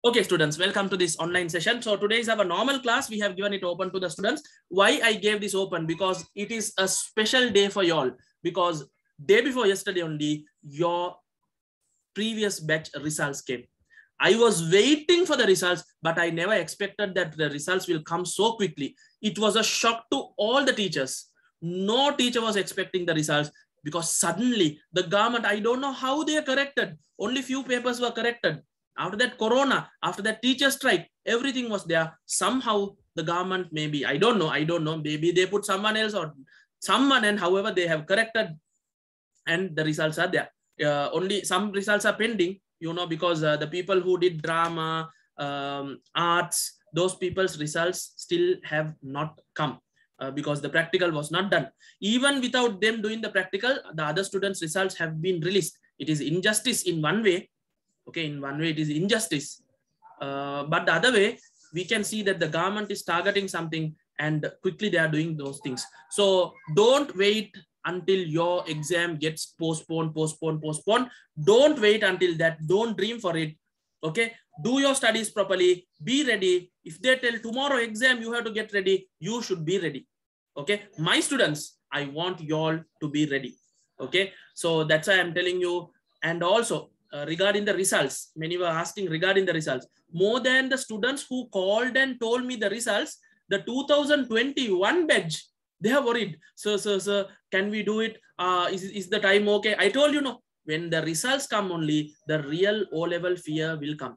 Okay, students, welcome to this online session. So today is our normal class. We have given it open to the students. Why I gave this open? Because it is a special day for y'all. Because day before yesterday only, your previous batch results came. I was waiting for the results, but I never expected that the results will come so quickly. It was a shock to all the teachers. No teacher was expecting the results because suddenly the government, I don't know how they are corrected. Only few papers were corrected. After that corona, after that teacher strike, everything was there. Somehow the government, maybe, I don't know, maybe they put someone else or someone, and however they have corrected and the results are there. Only some results are pending, because the people who did drama, arts, those people's results still have not come because the practical was not done. Even without them doing the practical, the other students' results have been released. It is injustice in one way. Okay, in one way it is injustice, but the other way we can see that the government is targeting something and quickly they are doing those things. So don't wait until your exam gets postponed. Don't wait until that. Don't dream for it. Okay, do your studies properly, be ready. If they tell tomorrow exam you have to get ready, you should be ready. Okay, my students, I want you all to be ready. Okay, so that's why I'm telling you. And also regarding the results, many were asking regarding the results. More than the students who called and told me the results, the 2021 batch, they are worried. So, can we do it? Is the time okay? I told you, no. When the results come only, the real O-level fear will come.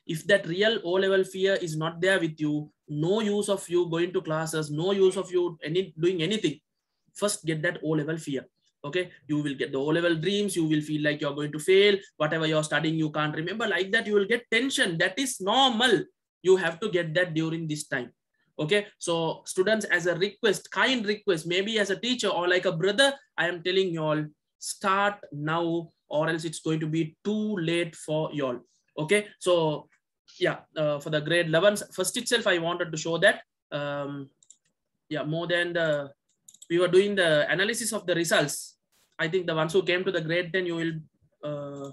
If that real O-level fear is not there with you, no use of you going to classes, no use of you doing anything. First, get that O-level fear. Okay, you will get the O-level dreams. You will feel like you're going to fail. Whatever you're studying, you can't remember. Like that, you will get tension. That is normal. You have to get that during this time. Okay, so students, as a request, kind request, maybe as a teacher or like a brother, I am telling you all, start now or else it's going to be too late for you all. Okay, so yeah, for the grade 11s, first itself, I wanted to show that. Yeah, more than we were doing the analysis of the results. I think the ones who came to the grade 10, you are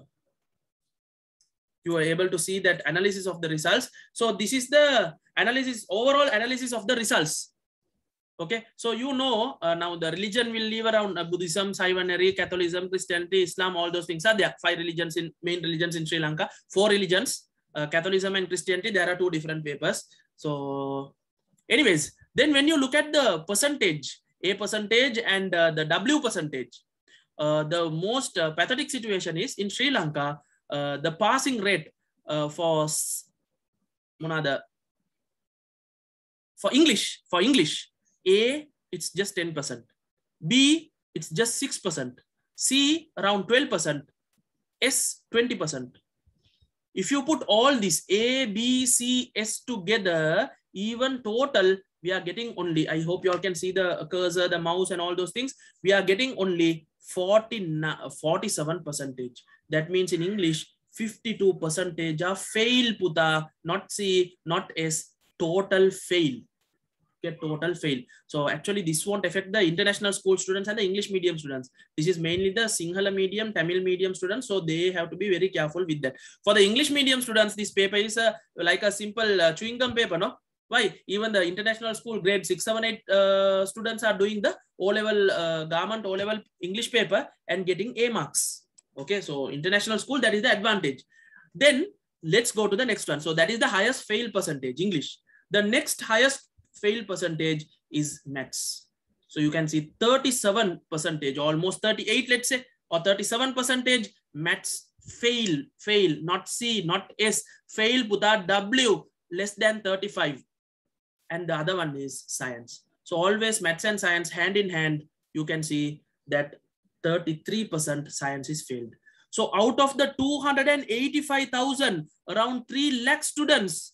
able to see that analysis of the results. So this is the analysis, overall analysis of the results. Okay, so now the religion will leave around Buddhism, Saivanary, Catholicism, Christianity, Islam, all those things are there. 5 religions in main religions in Sri Lanka. 4 religions, Catholicism and Christianity, there are 2 different papers. So anyways, then when you look at the percentage, A percentage and the W percentage, the most pathetic situation is in Sri Lanka, the passing rate for English, A, it's just 10%, B, it's just 6%, C, around 12%, S, 20%. If you put all this A, B, C, S together, even total, we are getting only, I hope you all can see the cursor, the mouse and all those things. We are getting only 47%. That means in English, 52% are fail, puta, not C, not S, total fail. Okay, total fail. So actually this won't affect the international school students and the English medium students. This is mainly the Sinhala medium, Tamil medium students. So they have to be very careful with that. For the English medium students, this paper is like a simple chewing gum paper, no? Why? Even the international school grade 6, 7, 8 students are doing the O-level government O-level English paper and getting A marks. Okay, so international school, that is the advantage. Then let's go to the next one. So that is the highest fail percentage, English. The next highest fail percentage is maths. So you can see 37%, almost 38, let's say, or 37% maths fail, not C, not S, fail, puta, W, less than 35. And the other one is science. So always maths and science hand in hand, you can see that 33% science is failed. So out of the 285,000, around 3 lakh students,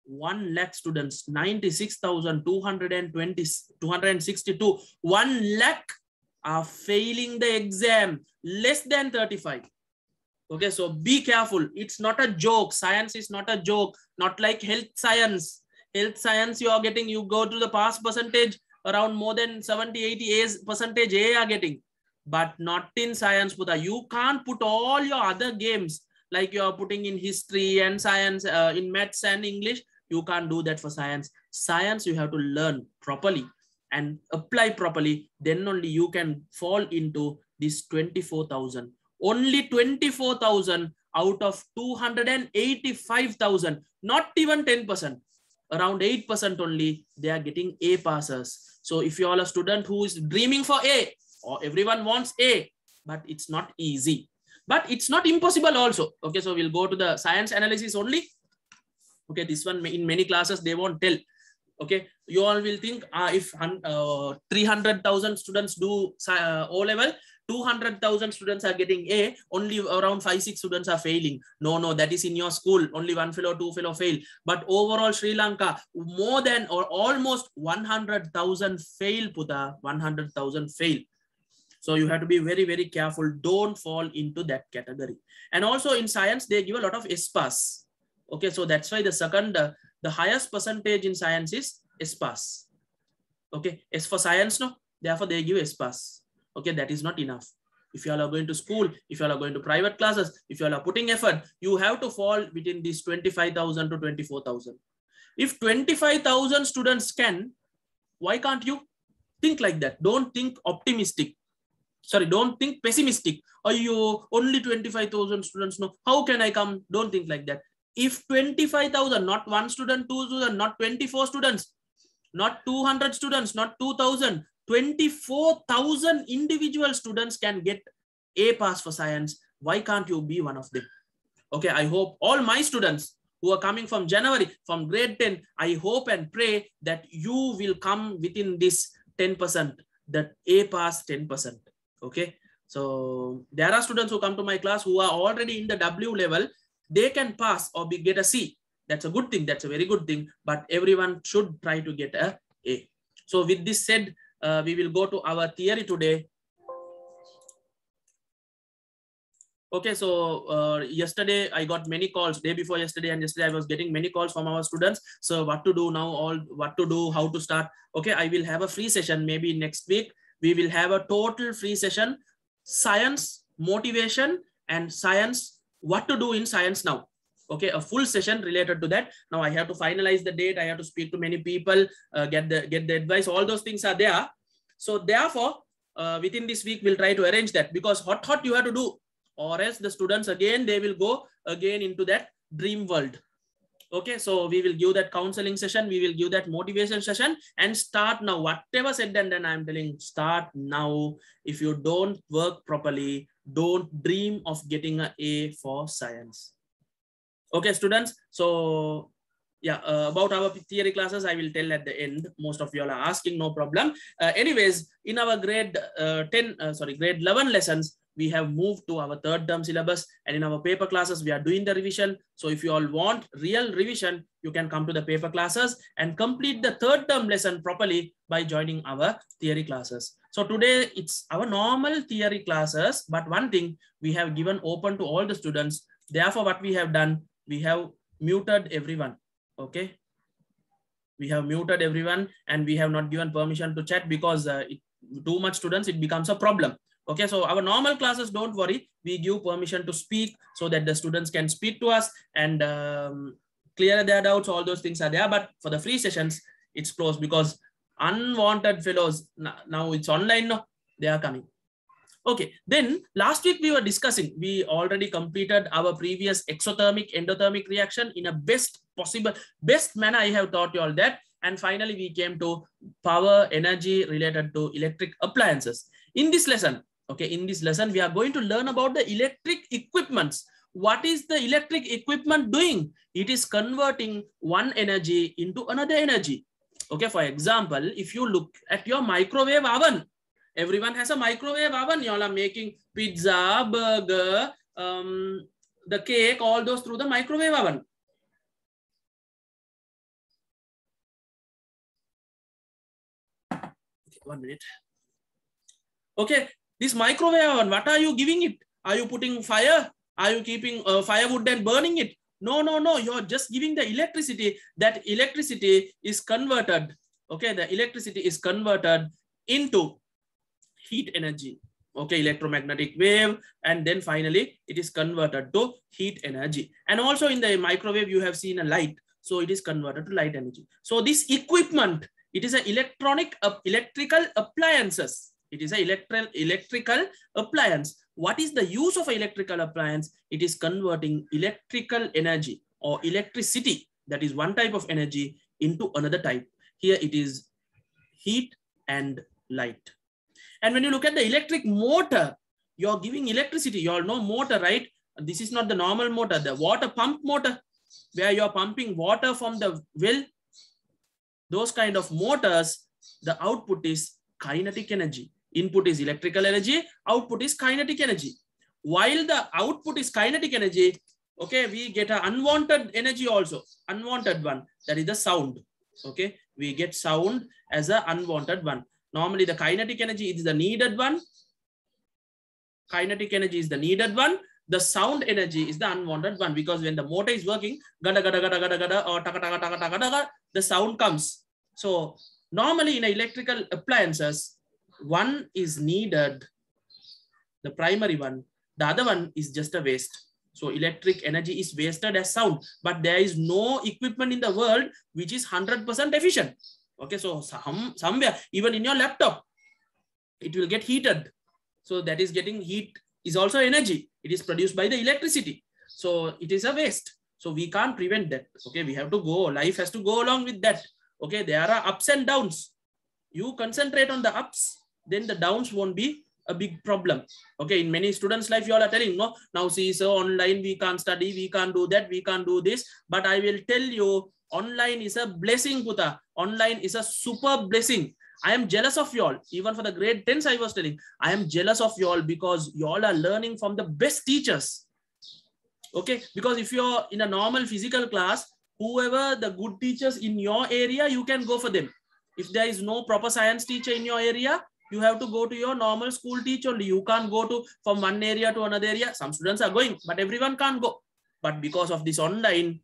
1 lakh students, 96,262, 1 lakh are failing the exam, less than 35. Okay, so be careful. It's not a joke. Science is not a joke. Not like health science. Health science, you go to the pass percentage, around more than 70-80% A are getting. But not in science, Puta. You can't put all your other games like you are putting in history and science, in maths and English. You can't do that for science. Science, you have to learn properly and apply properly. Then only you can fall into this 24,000. Only 24,000 out of 285,000, not even 10%, around 8% only, they are getting A passes. So if you are a student who is dreaming for A, or everyone wants A, but it's not easy, but it's not impossible also. Okay, so we'll go to the science analysis only. Okay, this one in many classes, they won't tell. Okay, you all will think if 300,000 students do O level, 200,000 students are getting A, only around 5-6 students are failing. No, that is in your school. Only 1 fellow, 2 fellow fail. But overall Sri Lanka, more than or almost 100,000 fail, Puta. 100,000 fail. So you have to be very, very careful. Don't fall into that category. And also in science, they give a lot of S pass. Okay, so that's why the second, the highest percentage in science is S pass. Okay, S for science, no? Therefore, they give S pass. Okay, that is not enough. If you all are going to school, if you all are going to private classes, if you all are putting effort, you have to fall between these 25,000 to 24,000. If 25,000 students can, why can't you think like that? Don't think optimistic. Sorry, don't think pessimistic. Oh, you only 25,000 students. No, how can I come? Don't think like that. If 25,000, not 1 student, 2 students, not 24 students, not 200 students, not 2,000, 24,000 individual students can get A pass for science. Why can't you be one of them? Okay, I hope all my students who are coming from January, from grade 10, I hope and pray that you will come within this 10%, that A pass 10%. Okay, so there are students who come to my class who are already in the W level. They can pass or get a C. That's a good thing. That's a very good thing. But everyone should try to get a A. So with this said, we will go to our theory today. Okay, so yesterday I got many calls. Day before yesterday and yesterday I was getting many calls from our students. So what to do now, what to do, how to start. Okay, I will have a free session maybe next week. We will have a total free session, science, motivation, and science, what to do in science now. Okay, a full session related to that. Now I have to finalize the date. I have to speak to many people, get the advice. All those things are there. So therefore, within this week, we'll try to arrange that, because hot you have to do, or else the students again, they will go again into that dream world. Okay, so we will give that counseling session. We will give that motivation session and start now. Whatever said and done, I'm telling, start now. If you don't work properly, don't dream of getting an A for science. Okay, students. So yeah, about our theory classes, I will tell at the end. Most of you all are asking, no problem. Anyways, in our grade 11 lessons, we have moved to our 3rd term syllabus, and in our paper classes, we are doing the revision. So if you all want real revision, you can come to the paper classes and complete the 3rd term lesson properly by joining our theory classes. So today it's our normal theory classes, but one thing we have given open to all the students. Therefore, what we have done, we have muted everyone. Okay. We have muted everyone and we have not given permission to chat, because too much students, it becomes a problem. Okay, so our normal classes, don't worry, we give permission to speak so that the students can speak to us and clear their doubts. All those things are there. But for the free sessions, it's closed, because unwanted fellows, now it's online, no, they are coming. Okay, then last week we were discussing, we already completed our previous exothermic endothermic reaction in a best manner. I have taught you all that. And finally, we came to power energy related to electric appliances. In this lesson, okay, in this lesson, we are going to learn about the electric equipments. What is the electric equipment doing? It is converting one energy into another energy. Okay, for example, if you look at your microwave oven, everyone has a microwave oven. You all are making pizza, burger, the cake, all those through the microwave oven. 1 minute. Okay, this microwave oven, what are you giving it? Are you putting fire? Are you keeping firewood and burning it? No, no, no. You're just giving the electricity. That electricity is converted. Okay, the electricity is converted into heat energy. okay, electromagnetic wave, and then finally it is converted to heat energy. And also in the microwave, you have seen a light. So it is converted to light energy. So this equipment, it is an electrical appliances. It is an electrical appliance. What is the use of an electrical appliance? It is converting electrical energy or electricity, that is one type of energy, into another type. Here it is heat and light. And when you look at the electric motor, you're giving electricity. You all know motor, right? This is not the normal motor, the water pump motor, where you're pumping water from the well. Those kind of motors, the output is kinetic energy. Input is electrical energy, output is kinetic energy. While the output is kinetic energy, okay, we get an unwanted energy also, unwanted one, that is the sound. Okay, we get sound as an unwanted one. Normally the kinetic energy is the needed one. Kinetic energy is the needed one. The sound energy is the unwanted one, because when the motor is working, gada gada gada gada gada or taka taka taka taka taka, the sound comes. So normally in electrical appliances, one is needed, the primary one, the other one is just a waste. So electric energy is wasted as sound, but there is no equipment in the world which is 100% efficient. Okay, so somewhere, even in your laptop, it will get heated. So that is getting heat is also energy. It is produced by the electricity. So it is a waste. So we can't prevent that. Okay, we have to go, life has to go along with that. Okay, there are ups and downs. You concentrate on the ups, then the downs won't be a big problem. Okay, in many students' life, you all are telling, no, now see, so online, we can't study, we can't do that, we can't do this. But I will tell you, online is a blessing, Puta. Online is a super blessing. I am jealous of y'all. Even for the grade 10s, I was telling, I am jealous of y'all because y'all are learning from the best teachers. Okay, because if you're in a normal physical class, whoever the good teachers in your area, you can go for them. If there is no proper science teacher in your area, you have to go to your normal school teacher only. You can't go to from one area to another area. Some students are going, but everyone can't go. But because of this online,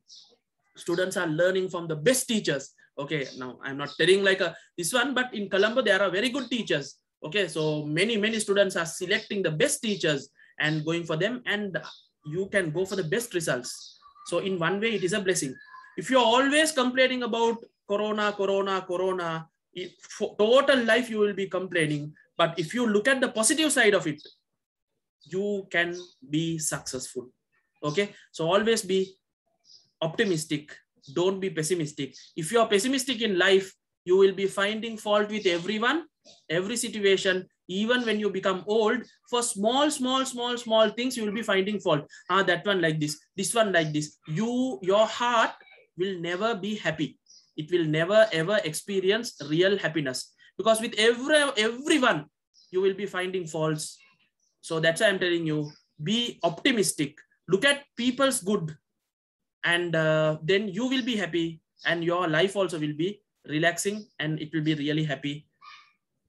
students are learning from the best teachers. Okay, now I'm not telling like this one, but in Colombo, there are very good teachers. Okay, so many students are selecting the best teachers and going for them, and you can go for the best results. So in one way, it is a blessing. If you're always complaining about Corona, total life you will be complaining. But if you look at the positive side of it, you can be successful. Okay, so always be optimistic. Don't be pessimistic. If you are pessimistic in life, you will be finding fault with everyone, every situation. Even when you become old, for small things, you will be finding fault. That one like this one like this. Your heart will never be happy. It will never ever experience real happiness, because with everyone you will be finding faults. So that's why I'm telling you, be optimistic. Look at people's good, and then you will be happy, and your life also will be relaxing, and it will be really happy.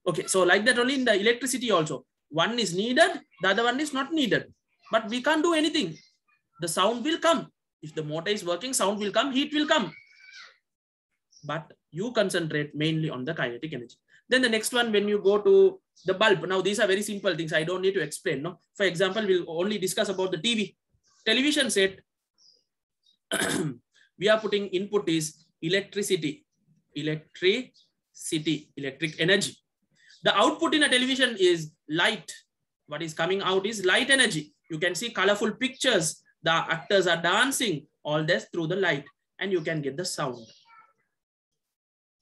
Okay, so like that only in the electricity also. One is needed, the other one is not needed. But we can't do anything. The sound will come. If the motor is working, sound will come, heat will come. But you concentrate mainly on the kinetic energy. Then the next one, when you go to the bulb. Now, these are very simple things. I don't need to explain. No? For example, we'll only discuss about the TV. Television set. We are putting input is electricity. Electric energy. The output in a television is light. What is coming out is light energy. You can see colorful pictures. The actors are dancing. All this through the light. And you can get the sound.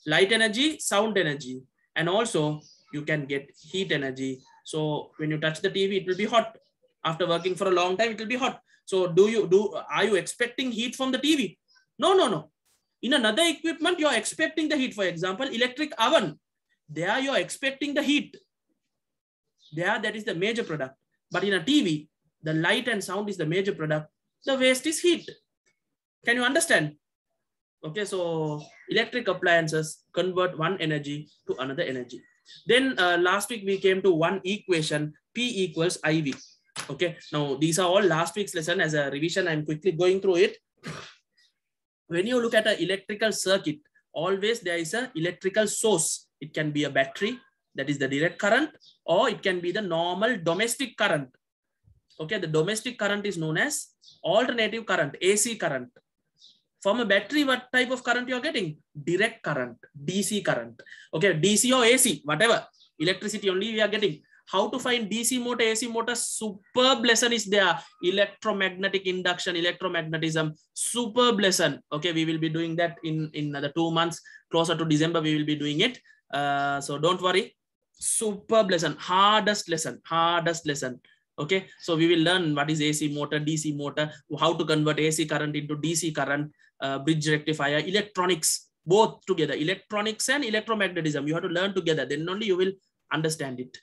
Light energy, sound energy. And also you can get heat energy. So when you touch the TV, it will be hot. After working for a long time, it will be hot. So are you expecting heat from the TV? No. In another equipment, you're expecting the heat. For example, electric oven. There you're expecting the heat. There, that is the major product. But in a TV, the light and sound is the major product. The waste is heat. Can you understand? Okay, so electric appliances convert one energy to another energy. Then last week we came to one equation, P equals IV. Okay, now these are all last week's lesson. As a revision, I'm quickly going through it. When you look at an electrical circuit, always there is an electrical source. It can be a battery, that is the direct current, or it can be the normal domestic current. Okay, the domestic current is known as alternative current, AC current. From a battery, what type of current you are getting? Direct current, DC current. Okay, DC or AC, whatever. Electricity only we are getting. How to find DC motor, AC motor? Superb lesson is there. Electromagnetic induction, electromagnetism, superb lesson. Okay, we will be doing that in another 2 months. Closer to December, we will be doing it. So don't worry. Superb lesson, hardest lesson. Okay, so we will learn what is AC motor, DC motor, how to convert AC current into DC current, bridge rectifier, electronics, both together. Electronics and electromagnetism. You have to learn together. Then only you will understand it.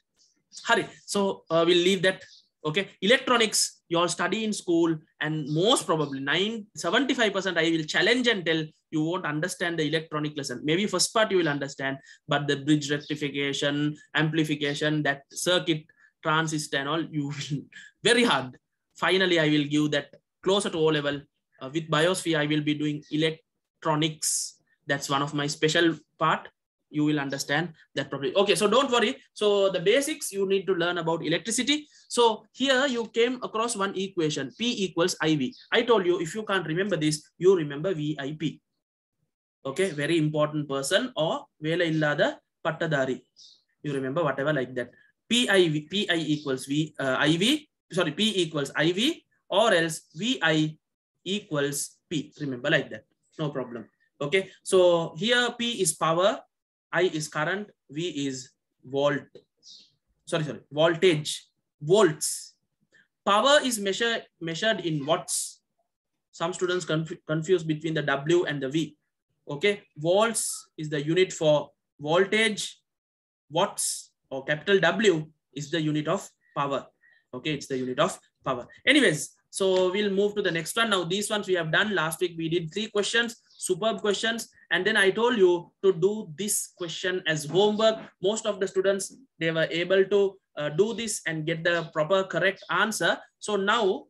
Hurry. So we'll leave that. Okay, electronics you all study in school, and most probably 75% I will challenge and tell you won't understand the electronic lesson. Maybe first part you will understand, but the bridge rectification, amplification, that circuit, transistor and all, you will very hard. Finally, I will give that closer to O level. With biosphere, I will be doing electronics. That's one of my special part. You will understand that properly. Okay, so don't worry. So the basics you need to learn about electricity. So here you came across one equation, P equals IV. I told you, if you can't remember this, you remember VIP. Okay, very important person, or Vela illada pattadari. You remember whatever like that. P equals IV, sorry, P equals IV, or else VI equals P. Remember like that, no problem. Okay, so here P is power, I is current, V is voltage. Volts. Power is measured in watts. Some students confuse between the W and the V. Okay, volts is the unit for voltage, watts or capital W is the unit of power. Okay, it's the unit of power. Anyways, so we'll move to the next one. Now these ones we have done last week. We did 3 questions, superb questions. And then I told you to do this question as homework. Most of the students, they were able to do this and get the proper correct answer. So now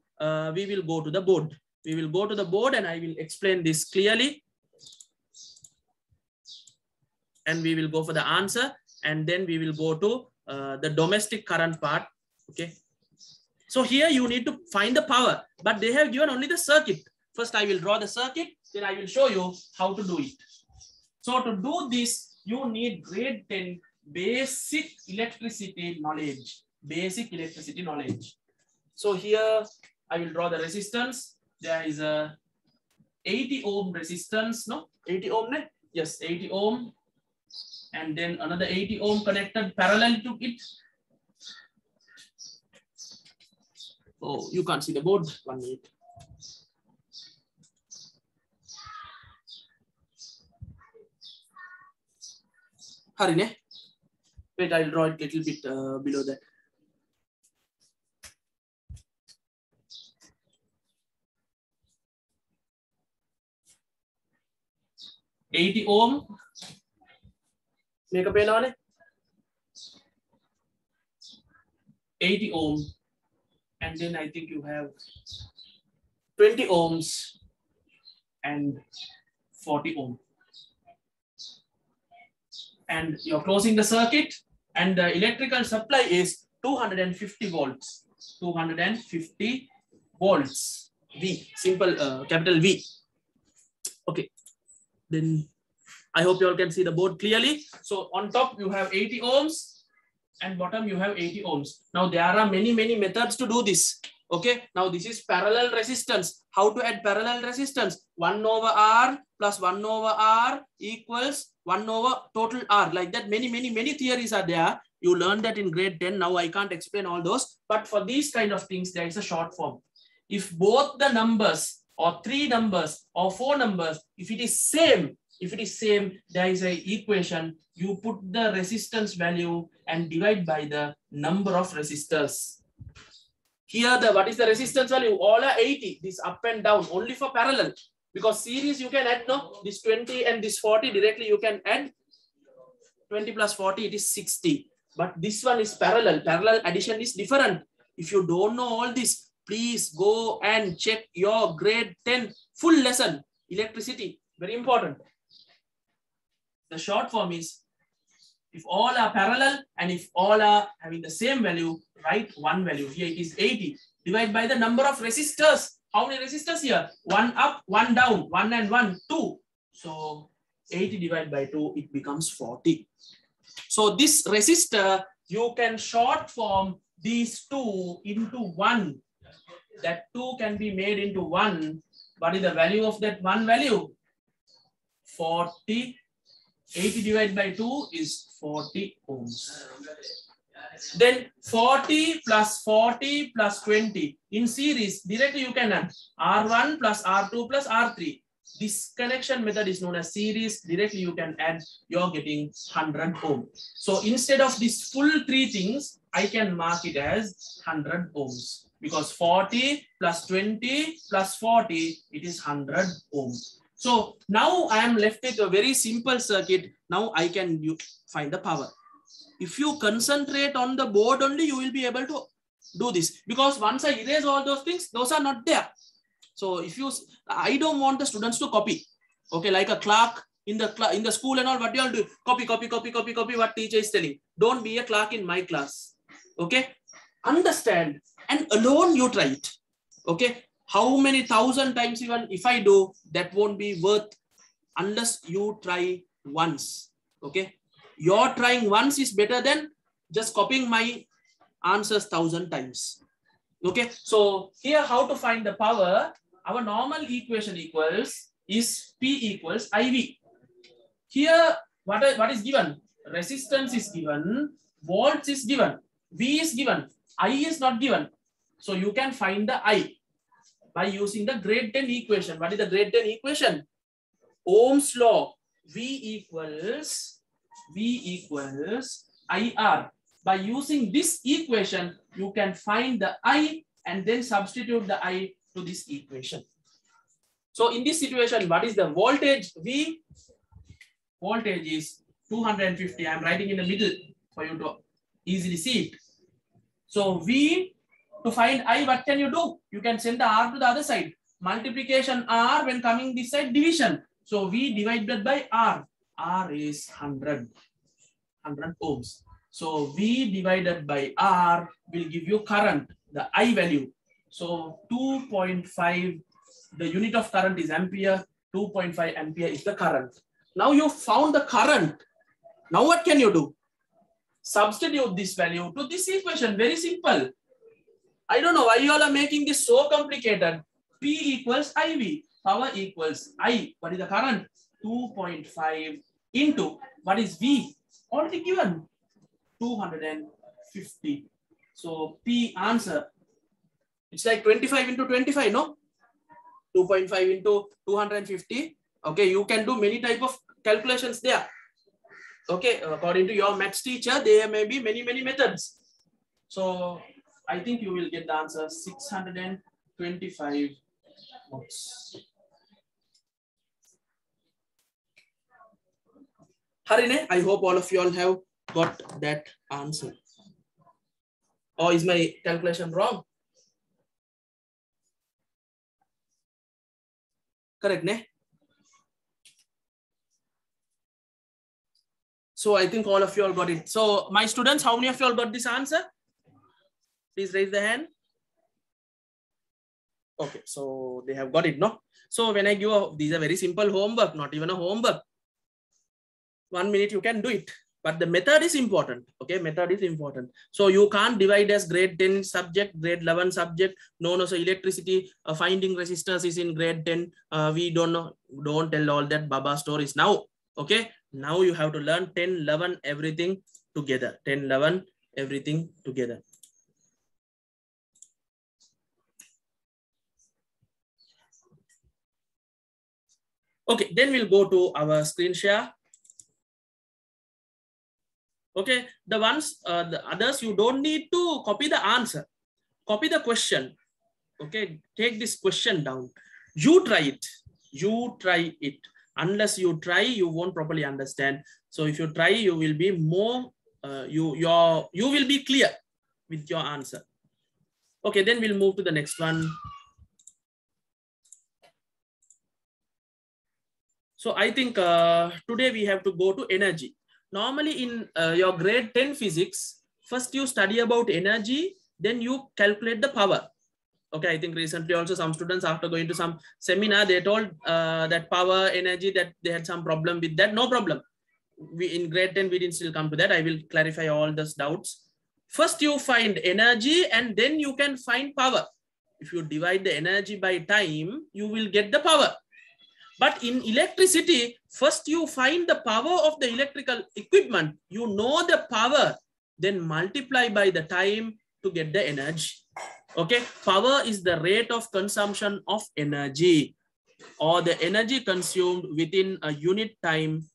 we will go to the board. We will go to the board and I will explain this clearly. And we will go for the answer. And then we will go to the domestic current part. Okay. So here you need to find the power, but they have given only the circuit. First, I will draw the circuit. Then I will show you how to do it. So to do this, you need grade 10 basic electricity knowledge. Basic electricity knowledge. So here I will draw the resistance. There is a 80 ohm resistance. No, 80 ohm. Ne? Yes, 80 ohm. And then another 80 ohm connected parallel to it. Oh, you can't see the board. 1 minute. Hurry, ne? Wait, I'll draw it a little bit below that. $80 ohm. Make a pen on it. 80 ohm. And then I think you have 20 ohms and 40 ohm. And you're closing the circuit, and the electrical supply is 250 volts. 250 volts. V, simple capital V. Okay. Then I hope you all can see the board clearly. So on top you have 80 ohms. And bottom you have 80 ohms. Now there are many methods to do this. Okay. Now this is parallel resistance. How to add parallel resistance? 1 over R plus 1 over R equals 1 over total R. Like that, many theories are there. You learned that in grade 10. Now I can't explain all those. But for these kind of things, there is a short form. If both the numbers or 3 numbers or 4 numbers, if it is same, there is an equation. You put the resistance value and divide by the number of resistors. Here, what is the resistance value? All are 80. This up and down only for parallel. Because series you can add, no? This 20 and this 40 directly you can add. 20 plus 40, it is 60. But this one is parallel. Parallel addition is different. If you don't know all this, please go and check your grade 10 full lesson. Electricity, very important. The short form is If all are parallel and if all are having the same value, write one value. Here it is 80. Divide by the number of resistors. How many resistors here? One up, one down, 1 and 1, 2. So 80 divided by 2, it becomes 40. So this resistor, you can short form these two into 1. That 2 can be made into 1. What is the value of that one value? 40. 80 divided by 2 is 40 ohms. Then 40 plus 40 plus 20. In series, directly you can add R1 plus R2 plus R3. This connection method is known as series. Directly you can add, you're getting 100 ohm. So instead of these full three things, I can mark it as 100 ohms. Because 40 plus 20 plus 40, it is 100 ohms. So now I am left with a very simple circuit. Now I can find the power. If you concentrate on the board only, you will be able to do this. Because once I erase all those things, those are not there. So if you, I don't want the students to copy. Okay, like a clerk in the school and all, what you all do? Copy what teacher is telling. Don't be a clerk in my class. Okay, understand and alone you try it. Okay. How many thousand times even if I do, that won't be worth unless you try once. Okay. Your trying once is better than just copying my answers 1,000 times. Okay. So here how to find the power, our normal equation is P equals IV. Here what is given? Resistance is given, volts is given, V is given, I is not given. So you can find the I by using the grade 10 equation. What is the grade 10 equation? Ohm's law. V equals IR. By using this equation, you can find the I and then substitute the I to this equation. So in this situation, what is the voltage? V. Voltage is 250. I'm writing in the middle for you to easily see it. So V, to find I, what can you do? You can send the R to the other side. Multiplication R, when coming this side, division. So V divided by R. R is 100 ohms. So V divided by R will give you current, the I value. So 2.5, the unit of current is ampere. 2.5 ampere is the current. Now you found the current. Now what can you do? Substitute this value to this equation. Very simple. I don't know why you all are making this so complicated. P equals IV. Power equals I. What is the current? 2.5 into what is V? Already given. 250. So P answer. It's like 25 into 25, no? 2.5 into 250. Okay, you can do many type of calculations there. Okay, according to your maths teacher, there may be many methods. So I think you will get the answer 625 watts. Harine, I hope all of you all have got that answer. Or is my calculation wrong? Correct, ne? So I think all of you all got it. So my students, how many of you all got this answer? Please raise the hand. Okay, so they have got it, no? So when I give these are very simple homework, not even a homework. 1 minute you can do it, but the method is important. Okay, method is important. So you can't divide as grade 10 subject, grade 11 subject. No, so electricity, finding resistors is in grade 10. We don't know, don't tell all that Baba stories now. Okay, now you have to learn 10, 11, everything together. 10, 11, everything together. Okay, then we'll go to our screen share. Okay, the ones, the others, you don't need to copy the answer. Copy the question. Okay, take this question down. You try it. You try it. Unless you try, you won't properly understand. So if you try, you will be more, you will be clear with your answer. Okay, then we'll move to the next one. So I think today we have to go to energy. Normally in your grade 10 physics, first you study about energy, then you calculate the power. Okay, I think recently also some students after going to some seminar, they told that power, energy, that they had some problem with that. No problem. We in grade 10, we didn't still come to that. I will clarify all those doubts. First you find energy and then you can find power. If you divide the energy by time, you will get the power. But in electricity, first you find the power of the electrical equipment. You know the power, then multiply by the time to get the energy. Okay, power is the rate of consumption of energy or the energy consumed within a unit time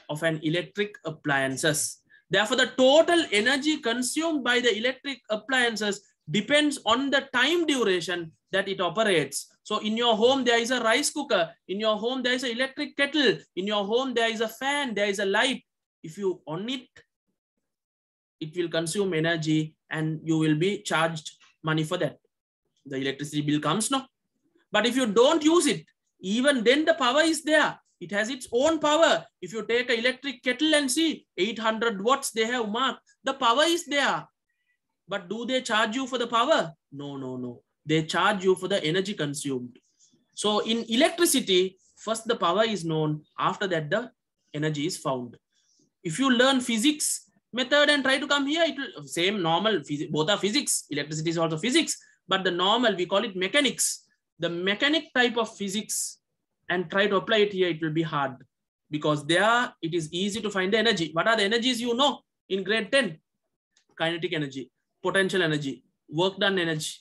of an electric appliances. Therefore, the total energy consumed by the electric appliances depends on the time duration that it operates. So in your home, there is a rice cooker. In your home, there is an electric kettle. In your home, there is a fan, there is a light. If you on it, it will consume energy and you will be charged money for that. The electricity bill comes, no? But if you don't use it, even then the power is there. It has its own power. If you take an electric kettle and see 800 watts they have marked, the power is there. But do they charge you for the power? No, no, no. They charge you for the energy consumed. So in electricity, first the power is known. After that, the energy is found. If you learn physics method and try to come here, it will same normal. Both are physics. Electricity is also physics. But the normal, we call it mechanics. The mechanic type of physics and try to apply it here, it will be hard. Because there, it is easy to find the energy. What are the energies you know in grade 10? Kinetic energy, potential energy, work done energy.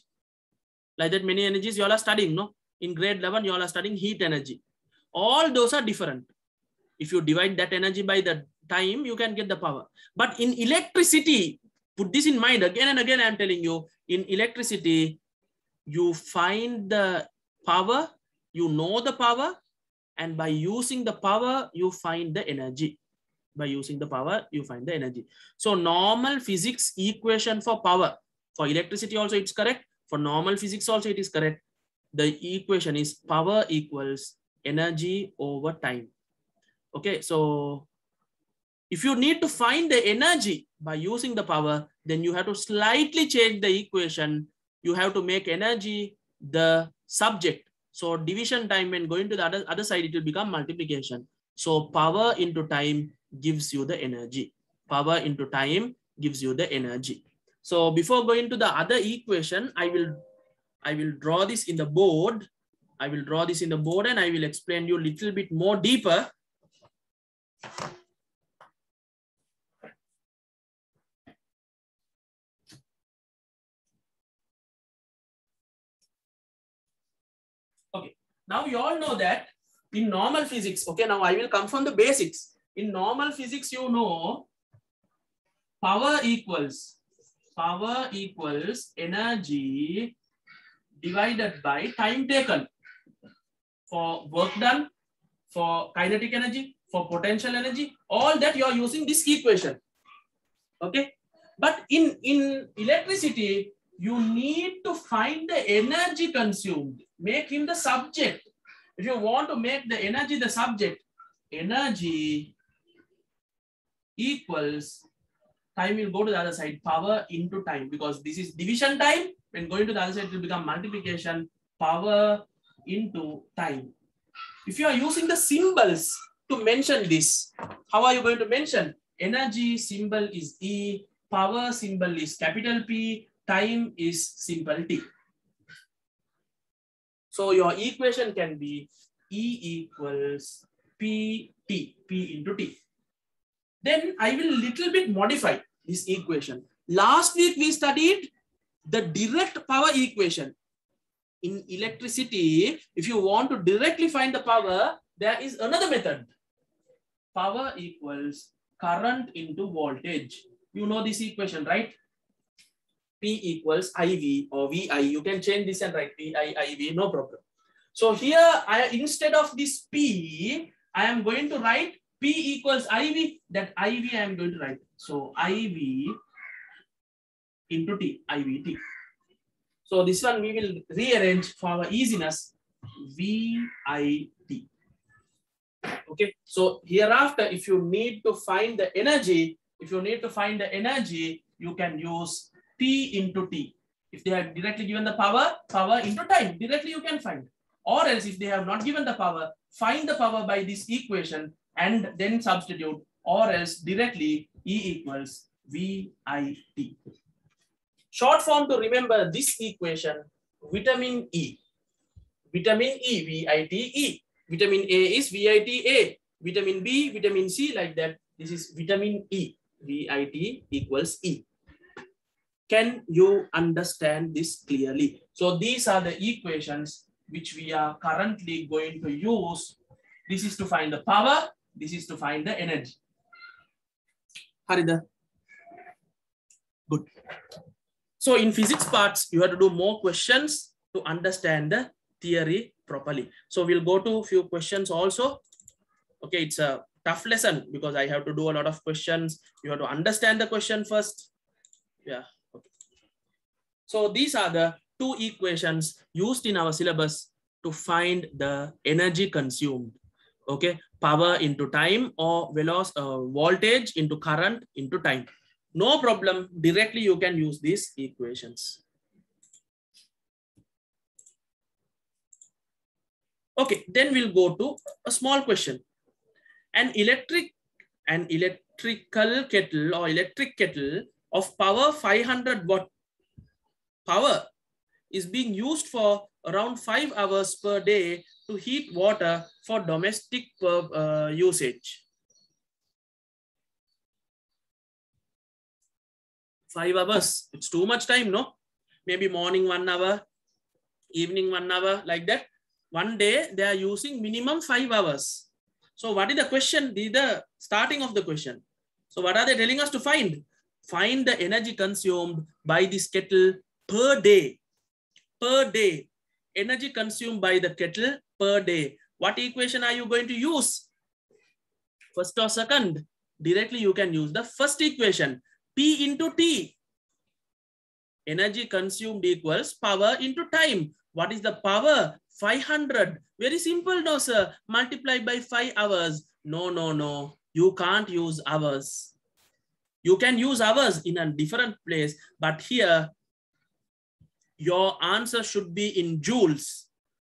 Like that, many energies you all are studying, no? In grade 11, you all are studying heat energy. All those are different. If you divide that energy by the time, you can get the power. But in electricity, put this in mind again and again, I'm telling you, in electricity, you find the power, you know the power, and by using the power, you find the energy. By using the power, you find the energy. So normal physics equation for power, for electricity also it's correct. For normal physics also it is correct. The equation is power equals energy over time. Okay, so if you need to find the energy by using the power, then you have to slightly change the equation. You have to make energy the subject. So division time, when going to the other side, it will become multiplication. So power into time gives you the energy. Power into time gives you the energy. So before going to the other equation, I will draw this in the board. I will draw this in the board and I will explain you a little bit more deeper. Okay, now you all know that in normal physics, okay, now I will come from the basics. In normal physics, you know, power equals energy divided by time taken. For work done, for kinetic energy, for potential energy, all that you are using this equation. Okay, but in electricity, you need to find the energy consumed. Make him the subject. If you want to make the energy the subject, energy equals, time will go to the other side, power into time, because this is division time. When going to the other side, it will become multiplication, power into time. If you are using the symbols to mention this, how are you going to mention? Energy symbol is E, power symbol is capital P, time is simple T. So your equation can be E equals PT, P into T. Then I will little bit modify this equation. Last week we studied the direct power equation. In electricity, if you want to directly find the power, there is another method. Power equals current into voltage. You know this equation, right? P equals IV or VI. You can change this and write VI, IV, no problem. So here, instead of this P, I am going to write P equals IV. That IV I am going to write. So IV into T, IVT. So this one we will rearrange for our easiness, VIT. Okay, so hereafter, if you need to find the energy, you can use P into T. If they have directly given the power into time, directly you can find. Or else if they have not given the power, find the power by this equation and then substitute, or else directly E equals VIT. Short form to remember this equation, vitamin E. Vitamin E, VIT-E. Vitamin A is VIT-A. Vitamin B, vitamin C, like that. This is vitamin E. VIT equals E. Can you understand this clearly? So these are the equations which we are currently going to use. This is to find the power. This is to find the energy. Harida. Good. So in physics parts, you have to do more questions to understand the theory properly. So we'll go to a few questions also. Okay, it's a tough lesson because I have to do a lot of questions. You have to understand the question first. Yeah. Okay. So these are the two equations used in our syllabus to find the energy consumed. Okay, power into time or voltage into current into time. No problem. Directly you can use these equations. Okay, then we'll go to a small question. An electrical kettle or electric kettle of power 500 watt power is being used for around 5 hours per day to heat water for domestic usage. 5 hours, it's too much time, no? Maybe morning 1 hour, evening 1 hour, like that. One day they are using minimum 5 hours. So what is the question? This is the starting of the question. So what are they telling us to find? Find the energy consumed by this kettle per day. Per day. Energy consumed by the kettle per day. What equation are you going to use? First or second? Directly you can use the first equation. P into T. Energy consumed equals power into time. What is the power? 500. Very simple, no, sir. Multiply by 5 hours. No, no, no. You can't use hours. You can use hours in a different place, but here your answer should be in joules.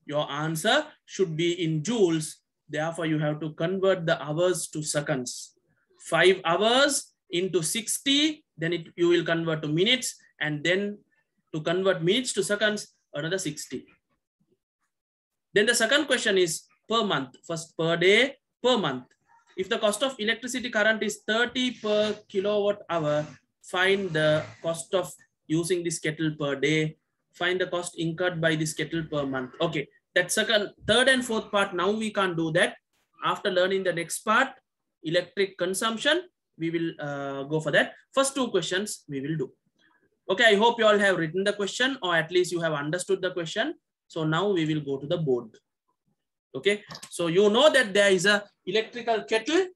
Your answer should be in joules. Therefore, you have to convert the hours to seconds. 5 hours into 60, then you will convert to minutes, and then to convert minutes to seconds, another 60. Then the second question is per month. First per day, per month. If the cost of electricity current is 30 per kilowatt hour, find the cost of using this kettle per day. Find the cost incurred by this kettle per month. Okay, that third and fourth part, now we can't do that. After learning the next part, electric consumption, we will go for that. First two questions we will do. Okay, I hope you all have written the question, or at least you have understood the question. So now we will go to the board. Okay, so you know that there is a electric kettle,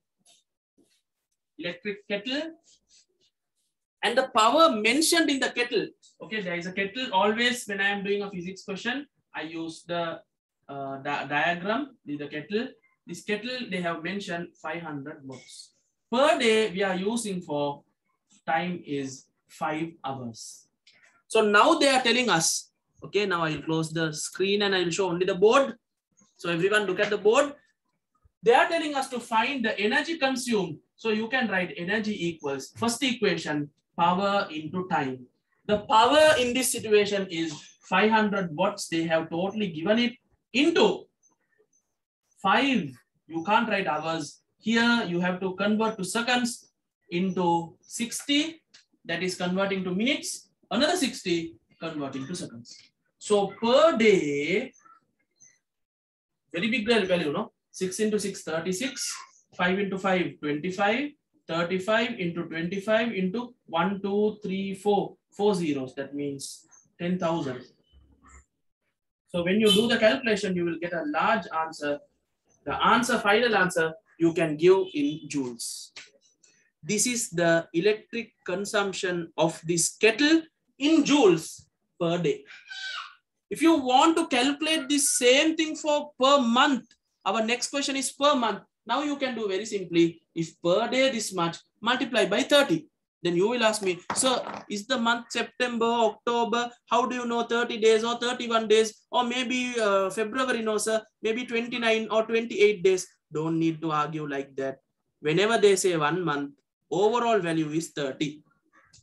and the power mentioned in the kettle. Okay, there is a kettle. Always when I am doing a physics question, I use the diagram. This is the kettle. This kettle, they have mentioned 500 watts. Per day, we are using for time is 5 hours. So now they are telling us, okay, now I will close the screen and I will show only the board. So everyone look at the board. They are telling us to find the energy consumed. So you can write energy equals, first equation, power into time. The power in this situation is 500 watts. They have totally given it into 5. You can't write hours. Here you have to convert to seconds into 60. That is converting to minutes. Another 60 converting to seconds. So per day, very big value, no? 6 into 6, 36. 5 into 5, 25. 35 into 25 into 1, 2, 3, 4. 4 zeros. That means 10,000. So when you do the calculation, you will get a large answer. The answer, final answer, you can give in joules. This is the electric consumption of this kettle in joules per day. If you want to calculate this same thing for per month, our next question is per month. Now you can do very simply, if per day this much, multiply by 30. Then you will ask me, sir, is the month September, October? How do you know 30 days or 31 days? Or maybe February, no, sir, maybe 29 or 28 days. Don't need to argue like that. Whenever they say 1 month, overall value is 30.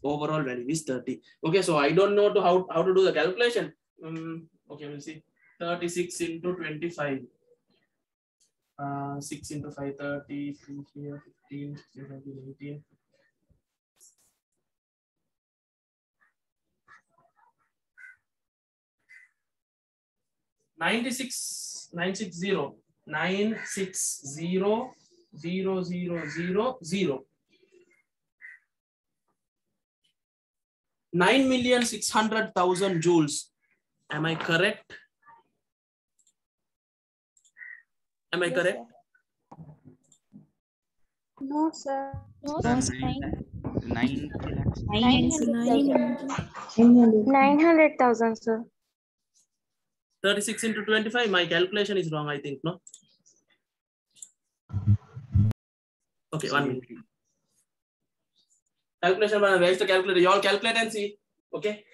Overall value is 30. Okay, so I don't know how to do the calculation. Okay, we'll see. 36 into 25. 6 into 5, 30, 3 here, 15, 16, 17, 18. 960 9,600,000 joules. Am I correct? Am I correct? No, sir. No, sir. 900,000, sir. 36 into 25. My calculation is wrong, I think, no? Okay, 1 minute. Calculation, where's the calculator? You all calculate and see. Okay.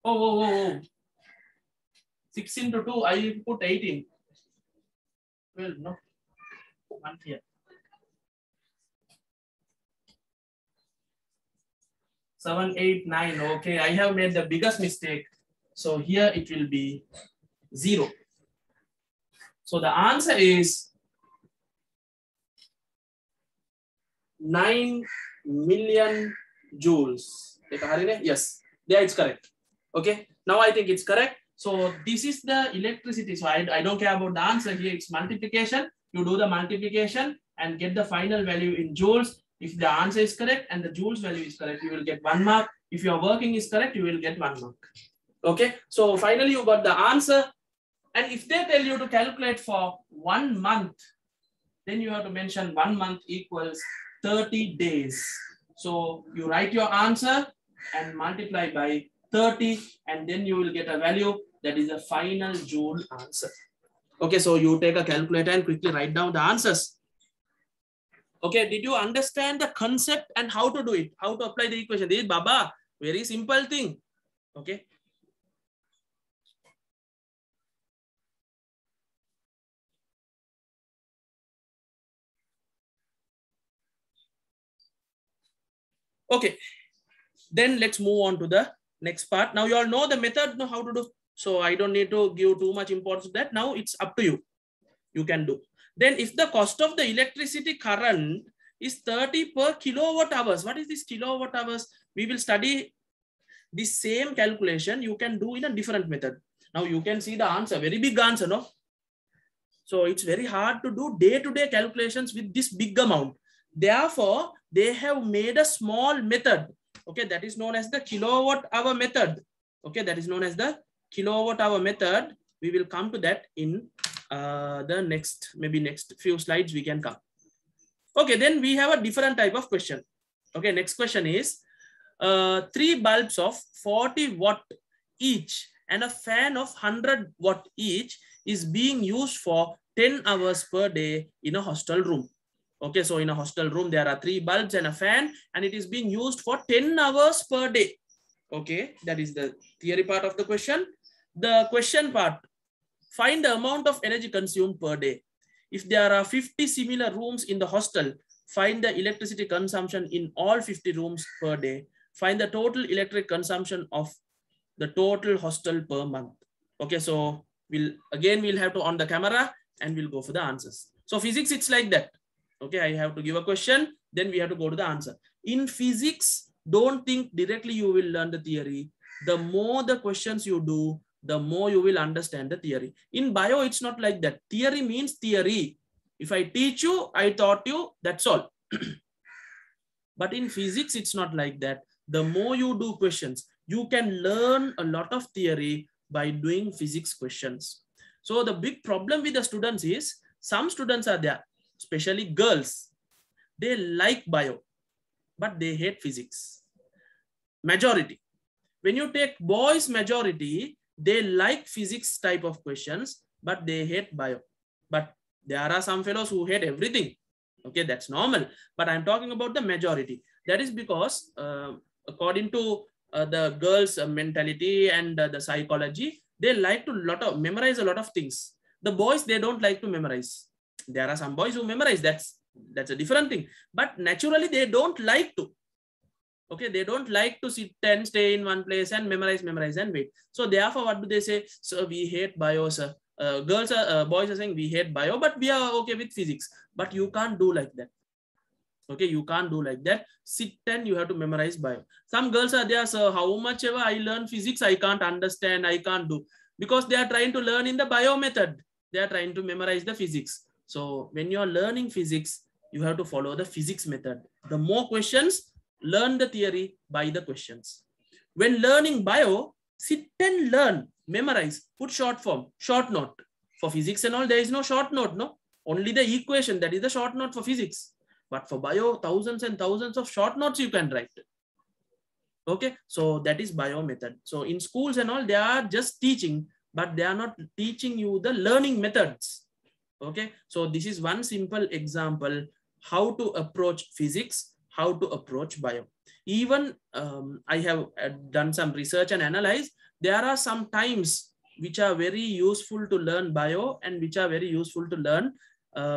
Oh. 6 into 2, I put 18. Well, no. 1 here. 7, 8, 9. Okay, I have made the biggest mistake. So here it will be 0. So the answer is 9 million joules. Yes, there it's correct. Okay, now I think it's correct. So this is the electricity. So I don't care about the answer here. It's multiplication. You do the multiplication and get the final value in joules. If the answer is correct and the joules value is correct, you will get 1 mark. If your working is correct, you will get 1 mark. Okay, so finally you got the answer. And if they tell you to calculate for 1 month, then you have to mention 1 month equals 30 days. So you write your answer and multiply by 30, and then you will get a value that is the final joule answer. Okay, so you take a calculator and quickly write down the answers. Okay, did you understand the concept and how to do it? How to apply the equation? This is Baba, very simple thing. Okay. Okay, then let's move on to the next part. Now you all know the method, know how to do. So I don't need to give too much importance to that. Now it's up to you. You can do. Then if the cost of the electricity current is 30 per kilowatt hours, what is this kilowatt hours? We will study the same calculation. You can do in a different method. Now you can see the answer, very big answer, no? So it's very hard to do day-to-day calculations with this big amount. Therefore, they have made a small method. Okay, that is known as the kilowatt hour method. Okay, that is known as the kilowatt hour method. We will come to that in the next, maybe next few slides we can come. Okay, then we have a different type of question. Okay, next question is 3 bulbs of 40 watt each and a fan of 100 watt each is being used for 10 hours per day in a hostel room. Okay, so in a hostel room, there are 3 bulbs and a fan, and it is being used for 10 hours per day. Okay, that is the theory part of the question. The question part, find the amount of energy consumed per day. If there are 50 similar rooms in the hostel, find the electricity consumption in all 50 rooms per day. Find the total electric consumption of the total hostel per month. Okay, so we'll have to on the camera and we'll go for the answers. So physics, it's like that. Okay, I have to give a question, then we have to go to the answer. In physics, don't think directly you will learn the theory. The more the questions you do, the more you will understand the theory. In bio, it's not like that. Theory means theory. If I teach you, I taught you, that's all. But in physics, it's not like that. The more you do questions, you can learn a lot of theory by doing physics questions. So the big problem with the students is, some students are there, especially girls. they like bio, but they hate physics. Majority. When you take boys majority, they like physics type of questions, but they hate bio. But there are some fellows who hate everything. Okay, that's normal. But I'm talking about the majority. That is because according to the girls' mentality and the psychology, they like to memorize a lot of things. The boys, they don't like to memorize. There are some boys who memorize. That's a different thing. But naturally, they don't like to. Okay, they don't like to sit and stay in one place and memorize and wait. So therefore, what do they say? So we hate bio, sir. Boys are saying we hate bio, but we are okay with physics. But you can't do like that. Okay, you can't do like that. Sit and you have to memorize bio. Some girls are there, so how much ever I learn physics, I can't understand, I can't do. Because they are trying to learn in the bio method. They are trying to memorize the physics. So when you are learning physics, you have to follow the physics method. The more questions, learn the theory by the questions. When learning bio, sit and learn, memorize, put short form, short note. For physics and all, there is no short note, no? Only the equation, that is the short note for physics. But for bio, thousands and thousands of short notes you can write. Okay, so that is bio method. So in schools and all, they are just teaching, but they are not teaching you the learning methods. Okay, so this is one simple example how to approach physics, how to approach bio. Even I have done some research and analyze. There are some times which are very useful to learn bio and which are very useful to learn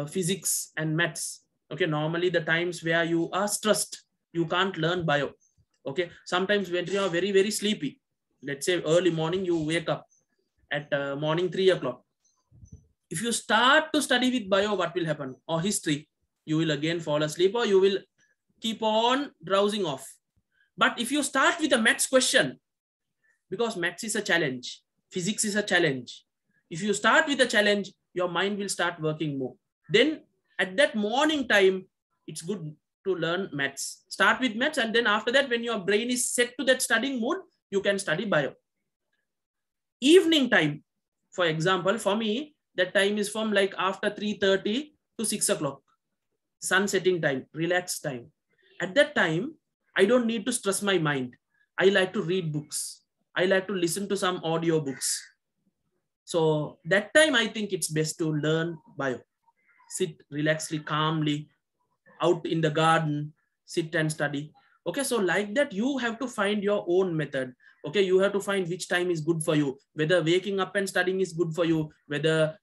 physics and maths. Okay, normally the times where you are stressed, you can't learn bio. Okay, sometimes when you are very, very sleepy, let's say early morning, you wake up at morning 3 o'clock. If you start to study with bio, what will happen? Or history, you will again fall asleep or you will keep on drowsing off. But if you start with a maths question, because maths is a challenge, physics is a challenge. If you start with a challenge, your mind will start working more. Then at that morning time, it's good to learn maths. Start with maths, and then after that, when your brain is set to that studying mood, you can study bio. Evening time, for example, for me, that time is from like after 3:30 to 6 o'clock. Sun setting time, relaxed time. At that time, I don't need to stress my mind. I like to read books. I like to listen to some audio books. So that time, I think it's best to learn bio. Sit relaxedly, calmly, out in the garden, sit and study. Okay, so like that, you have to find your own method. Okay, you have to find which time is good for you, whether waking up and studying is good for you, whether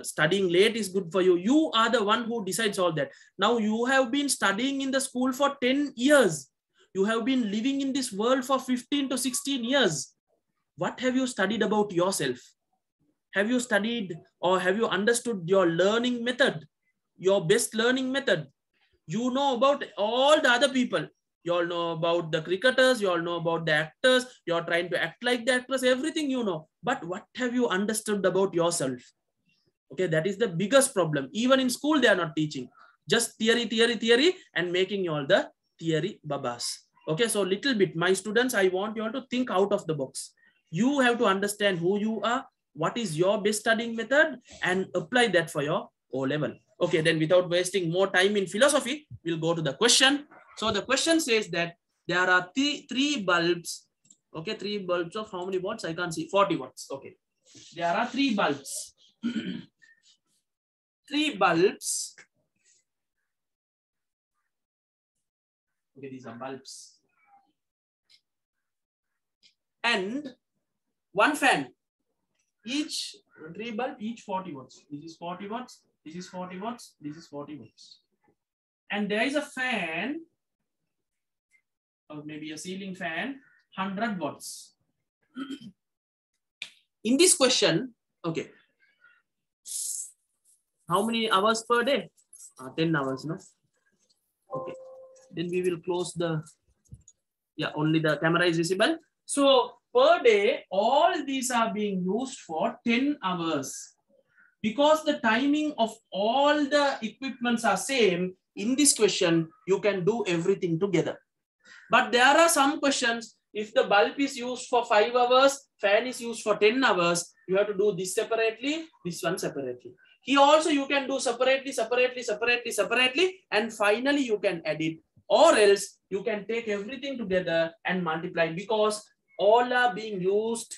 studying late is good for you. You are the one who decides all that. Now you have been studying in the school for 10 years. You have been living in this world for 15 to 16 years. What have you studied about yourself? Have you studied or have you understood your learning method, your best learning method? You know about all the other people. You all know about the cricketers, you all know about the actors, you're trying to act like the actors, everything you know. But what have you understood about yourself? Okay, that is the biggest problem. Even in school, they are not teaching. Just theory, and making you all the theory babas. Okay, so little bit, my students, I want you all to think out of the box. You have to understand who you are, what is your best studying method, and apply that for your O-level. Okay, then without wasting more time in philosophy, we'll go to the question. So the question says that there are three bulbs. Okay, 3 bulbs of how many watts? I can't see. 40 watts. Okay. There are 3 bulbs. 3 bulbs. Okay, these are bulbs. And 1 fan. Each 3 bulb, each 40 watts. This is 40 watts. This is 40 watts. This is 40 watts. And there is a fan, or maybe a ceiling fan, 100 watts. In this question, okay, how many hours per day? 10 hours, no? Okay, then we will close the, yeah, only the camera is visible. So per day, all these are being used for 10 hours. Because the timing of all the equipments are same, in this question, you can do everything together. But there are some questions, if the bulb is used for 5 hours, fan is used for 10 hours, you have to do this separately, this one separately. Here also you can do separately, and finally you can add it, or else you can take everything together and multiply, because all are being used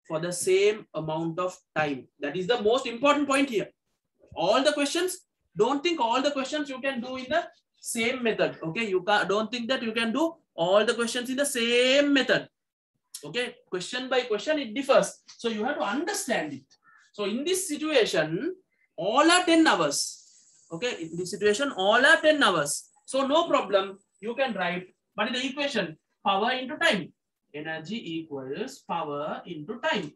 for the same amount of time. That is the most important point here. All the questions, don't think all the questions you can do in the same method. Okay, don't think that you can do all the questions in the same method. Okay, question by question it differs, so you have to understand it. So in this situation, all are 10 hours. Okay, in this situation, all are 10 hours. So no problem, you can write, what is the equation? Power into time. Energy equals power into time.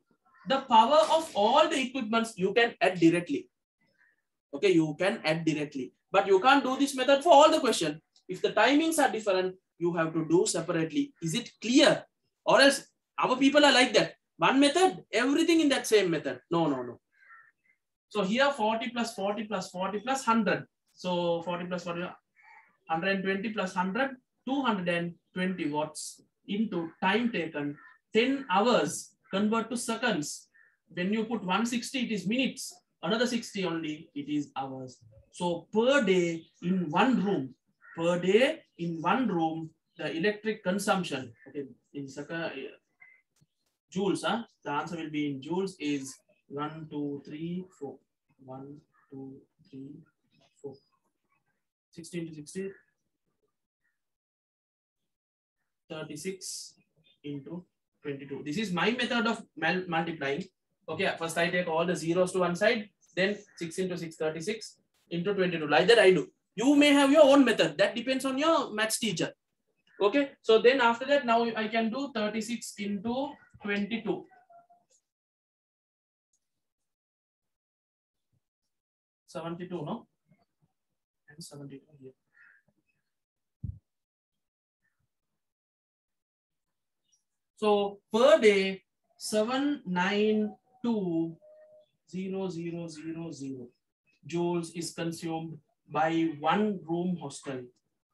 The power of all the equipments you can add directly. Okay, you can add directly, but you can't do this method for all the question. If the timings are different, you have to do separately. Is it clear? Or else our people are like that. One method, everything in that same method. No, no, no. So here 40 plus 40 plus 40 plus 100. So 40 plus 40, 120 plus 100, 220 watts into time taken. 10 hours convert to seconds. When you put 160, it is minutes. Another 60 only, it is hours. So per day in one room, the electric consumption, okay, in joules, the answer will be in joules, is 1, 2, 3, 4. 1, 2, 3, 4. 16 to 60. 36 into 22. This is my method of multiplying. Okay, first I take all the zeros to one side, then 6 into 6, 36 into 22. Like that I do. You may have your own method. That depends on your maths teacher. Okay, so then after that, now I can do 36 into 22. 72, no? And 72 here. So per day, 792,000 joules is consumed by one room hostel.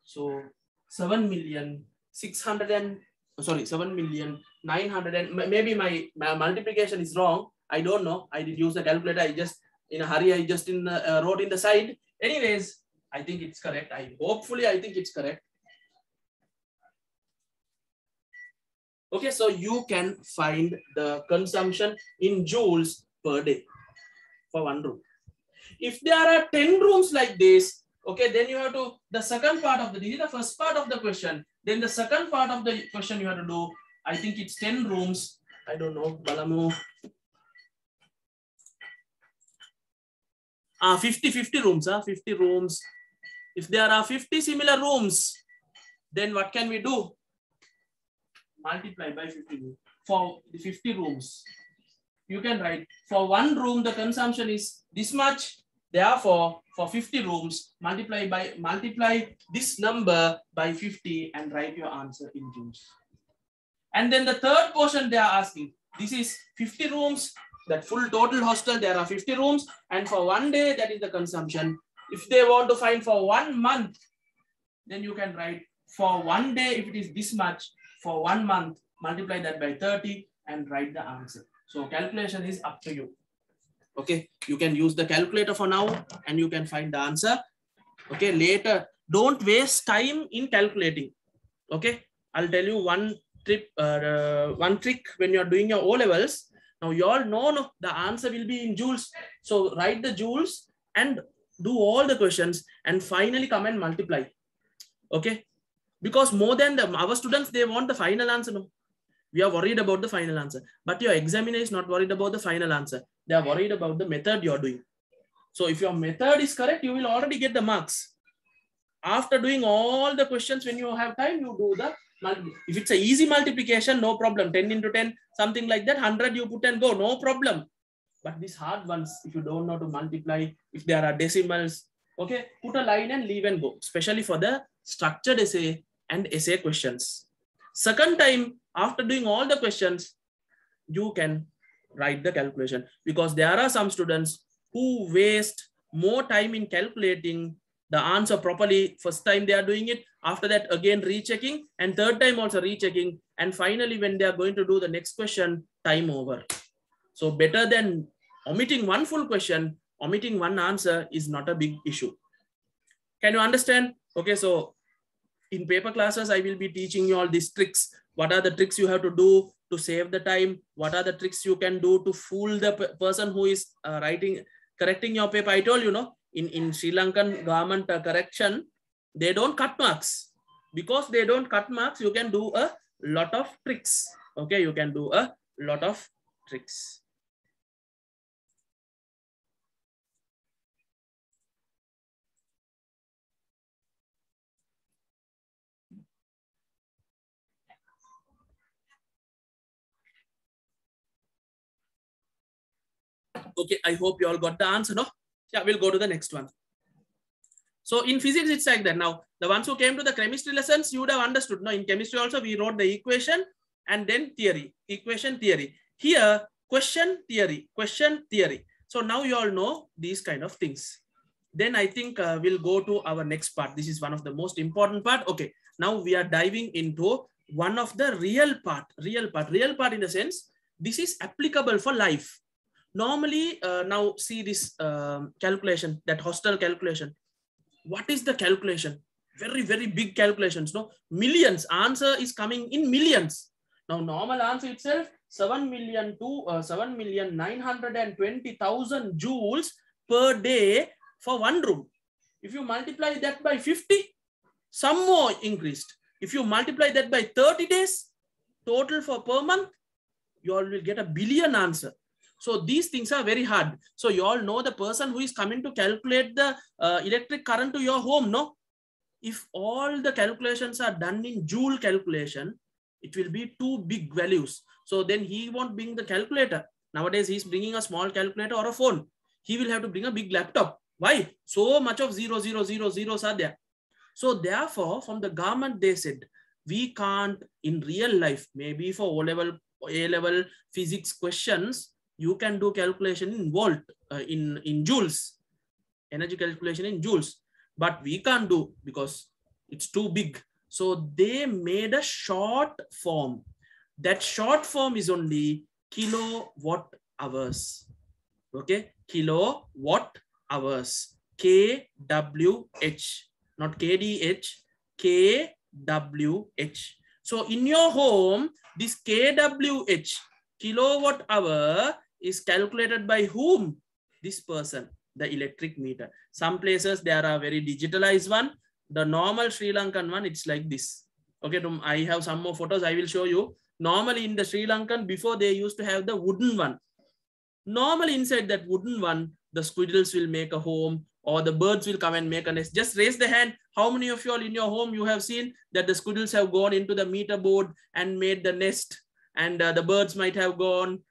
So 7,900,000. Maybe my multiplication is wrong. I don't know. I did use the calculator. I just in a hurry. I just wrote in the side. Anyways, I think it's correct. Hopefully I think it's correct. Okay, so you can find the consumption in joules per day for one room. If there are 10 rooms like this, okay, then you have to, the second part of this is the first part of the question. Then the second part of the question you have to do, I think it's 10 rooms. I don't know, Balamu. 50 rooms, 50 rooms. If there are 50 similar rooms, then what can we do? Multiply by 50 for the 50 rooms. You can write for one room the consumption is this much. Therefore, for 50 rooms, multiply this number by 50 and write your answer in joules. And then the third portion they are asking. This is 50 rooms. That full total hostel there are 50 rooms, and for one day that is the consumption. If they want to find for 1 month, then you can write for one day if it is this much. For 1 month, multiply that by 30 and write the answer. So calculation is up to you. Okay, you can use the calculator for now and you can find the answer. Okay, later, don't waste time in calculating. Okay, I'll tell you one trick when you're doing your O-levels. Now you all know the answer will be in joules. So write the joules and do all the questions and finally come and multiply. Okay. Because more than our students, they want the final answer. No, we are worried about the final answer, but your examiner is not worried about the final answer. They are worried about the method you are doing. So if your method is correct, you will already get the marks. After doing all the questions, when you have time, you do the if it's an easy multiplication, no problem. 10 into 10, something like that, 100 you put and go, no problem. But these hard ones, if you don't know to multiply, if there are decimals, okay, put a line and leave and go, especially for the structured essay and essay questions. Second time, after doing all the questions, you can write the calculation, because there are some students who waste more time in calculating the answer properly. First time they are doing it, after that again rechecking, and third time also rechecking, and finally when they are going to do the next question, time over. So better than omitting one full question, Omitting one answer is not a big issue. Can you understand? Okay, so in paper classes, I will be teaching you all these tricks. What are the tricks you have to do to save the time? What are the tricks you can do to fool the person who is correcting your paper? I told you, in Sri Lankan government correction, they don't cut marks. Because they don't cut marks, you can do a lot of tricks. Okay, you can do a lot of tricks. Okay, I hope you all got the answer, no? Yeah, we'll go to the next one. So in physics, it's like that. Now, the ones who came to the chemistry lessons, you would have understood. No, in chemistry also, we wrote the equation and then theory, equation, theory. Here, question, theory, question, theory. So now you all know these kind of things. Then I think we'll go to our next part. This is one of the most important part. Okay, now we are diving into one of the real part in the sense, this is applicable for life. Normally, now see this calculation, that hostile calculation. What is the calculation? Very, very big calculations, no? Millions. Answer is coming in millions. Now, normal answer itself, 7,920,000 joules per day for one room. If you multiply that by 50, some more increased. If you multiply that by 30 days, total for per month, you all will get a billion answer. So these things are very hard. So you all know the person who is coming to calculate the electric current to your home, no? If all the calculations are done in joule calculation, it will be too big values. So then he won't bring the calculator. Nowadays, he's bringing a small calculator or a phone. He will have to bring a big laptop. Why? So much of 0, 0, 0, zeros are there. So therefore, from the government, they said, we can't in real life, maybe for O-level, A-level physics questions, you can do calculation in volt, in joules, energy calculation in joules, but we can't do because it's too big. So they made a short form. That short form is only kilowatt hours. Okay, kilowatt hours, kWh, not kDh, kWh. So in your home, this kWh, kilowatt hour, is calculated by whom? This person, the electric meter. Some places there are very digitalized one. The normal Sri Lankan one, it's like this. Okay, I have some more photos I will show you. Normally in the Sri Lankan, before they used to have the wooden one. Normally inside that wooden one, the squirrels will make a home or the birds will come and make a nest. Just raise the hand. How many of you all in your home you have seen that the squirrels have gone into the meter board and made the nest, and the birds might have gone.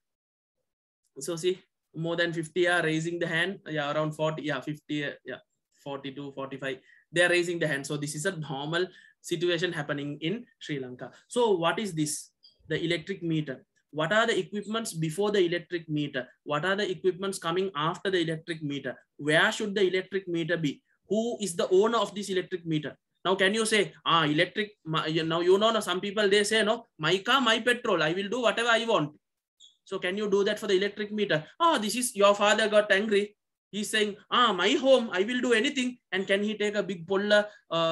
So see, more than 50 are raising the hand. Yeah, around 40, yeah, 50, yeah, 42, 45. They are raising the hand. So this is a normal situation happening in Sri Lanka. So what is this? The electric meter. What are the equipments before the electric meter? What are the equipments coming after the electric meter? Where should the electric meter be? Who is the owner of this electric meter? Now, can you say, electric, now you know, some people, they say, no, my car, my petrol, I will do whatever I want. So can you do that for the electric meter? This is your father got angry. He's saying, my home, I will do anything. And can he take a big puller,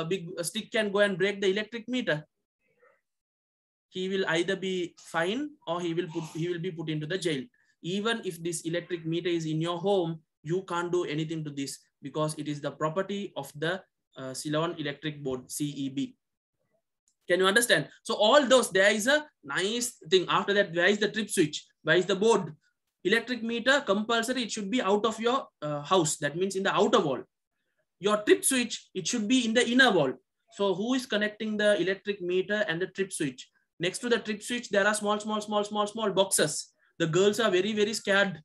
big stick and go and break the electric meter? He will either be fined or he will be put into the jail. Even if this electric meter is in your home, you can't do anything to this because it is the property of the Ceylon Electric Board, CEB. Can you understand? So all those, there is a nice thing. After that, where is the trip switch? Where is the board? Electric meter, compulsory, it should be out of your house. That means in the outer wall. Your trip switch, it should be in the inner wall. So who is connecting the electric meter and the trip switch? Next to the trip switch, there are small boxes. The girls are very, very scared.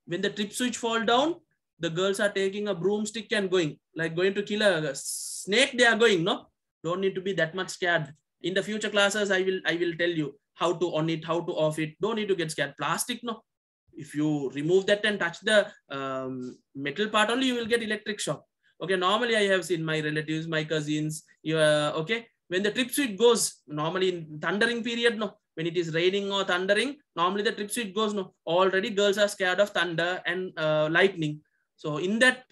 When the trip switch fall down, the girls are taking a broomstick and going to kill a snake. They are going, no? Don't need to be that much scared. In the future classes, I will tell you how to on it, how to off it. Don't need to get scared. Plastic, no. If you remove that and touch the metal part only, you will get electric shock. Okay, normally I have seen my relatives, my cousins, okay. When the trip switch goes, normally in thundering period, no. When it is raining or thundering, normally the trip switch goes, no. Already girls are scared of thunder and lightning. So in that,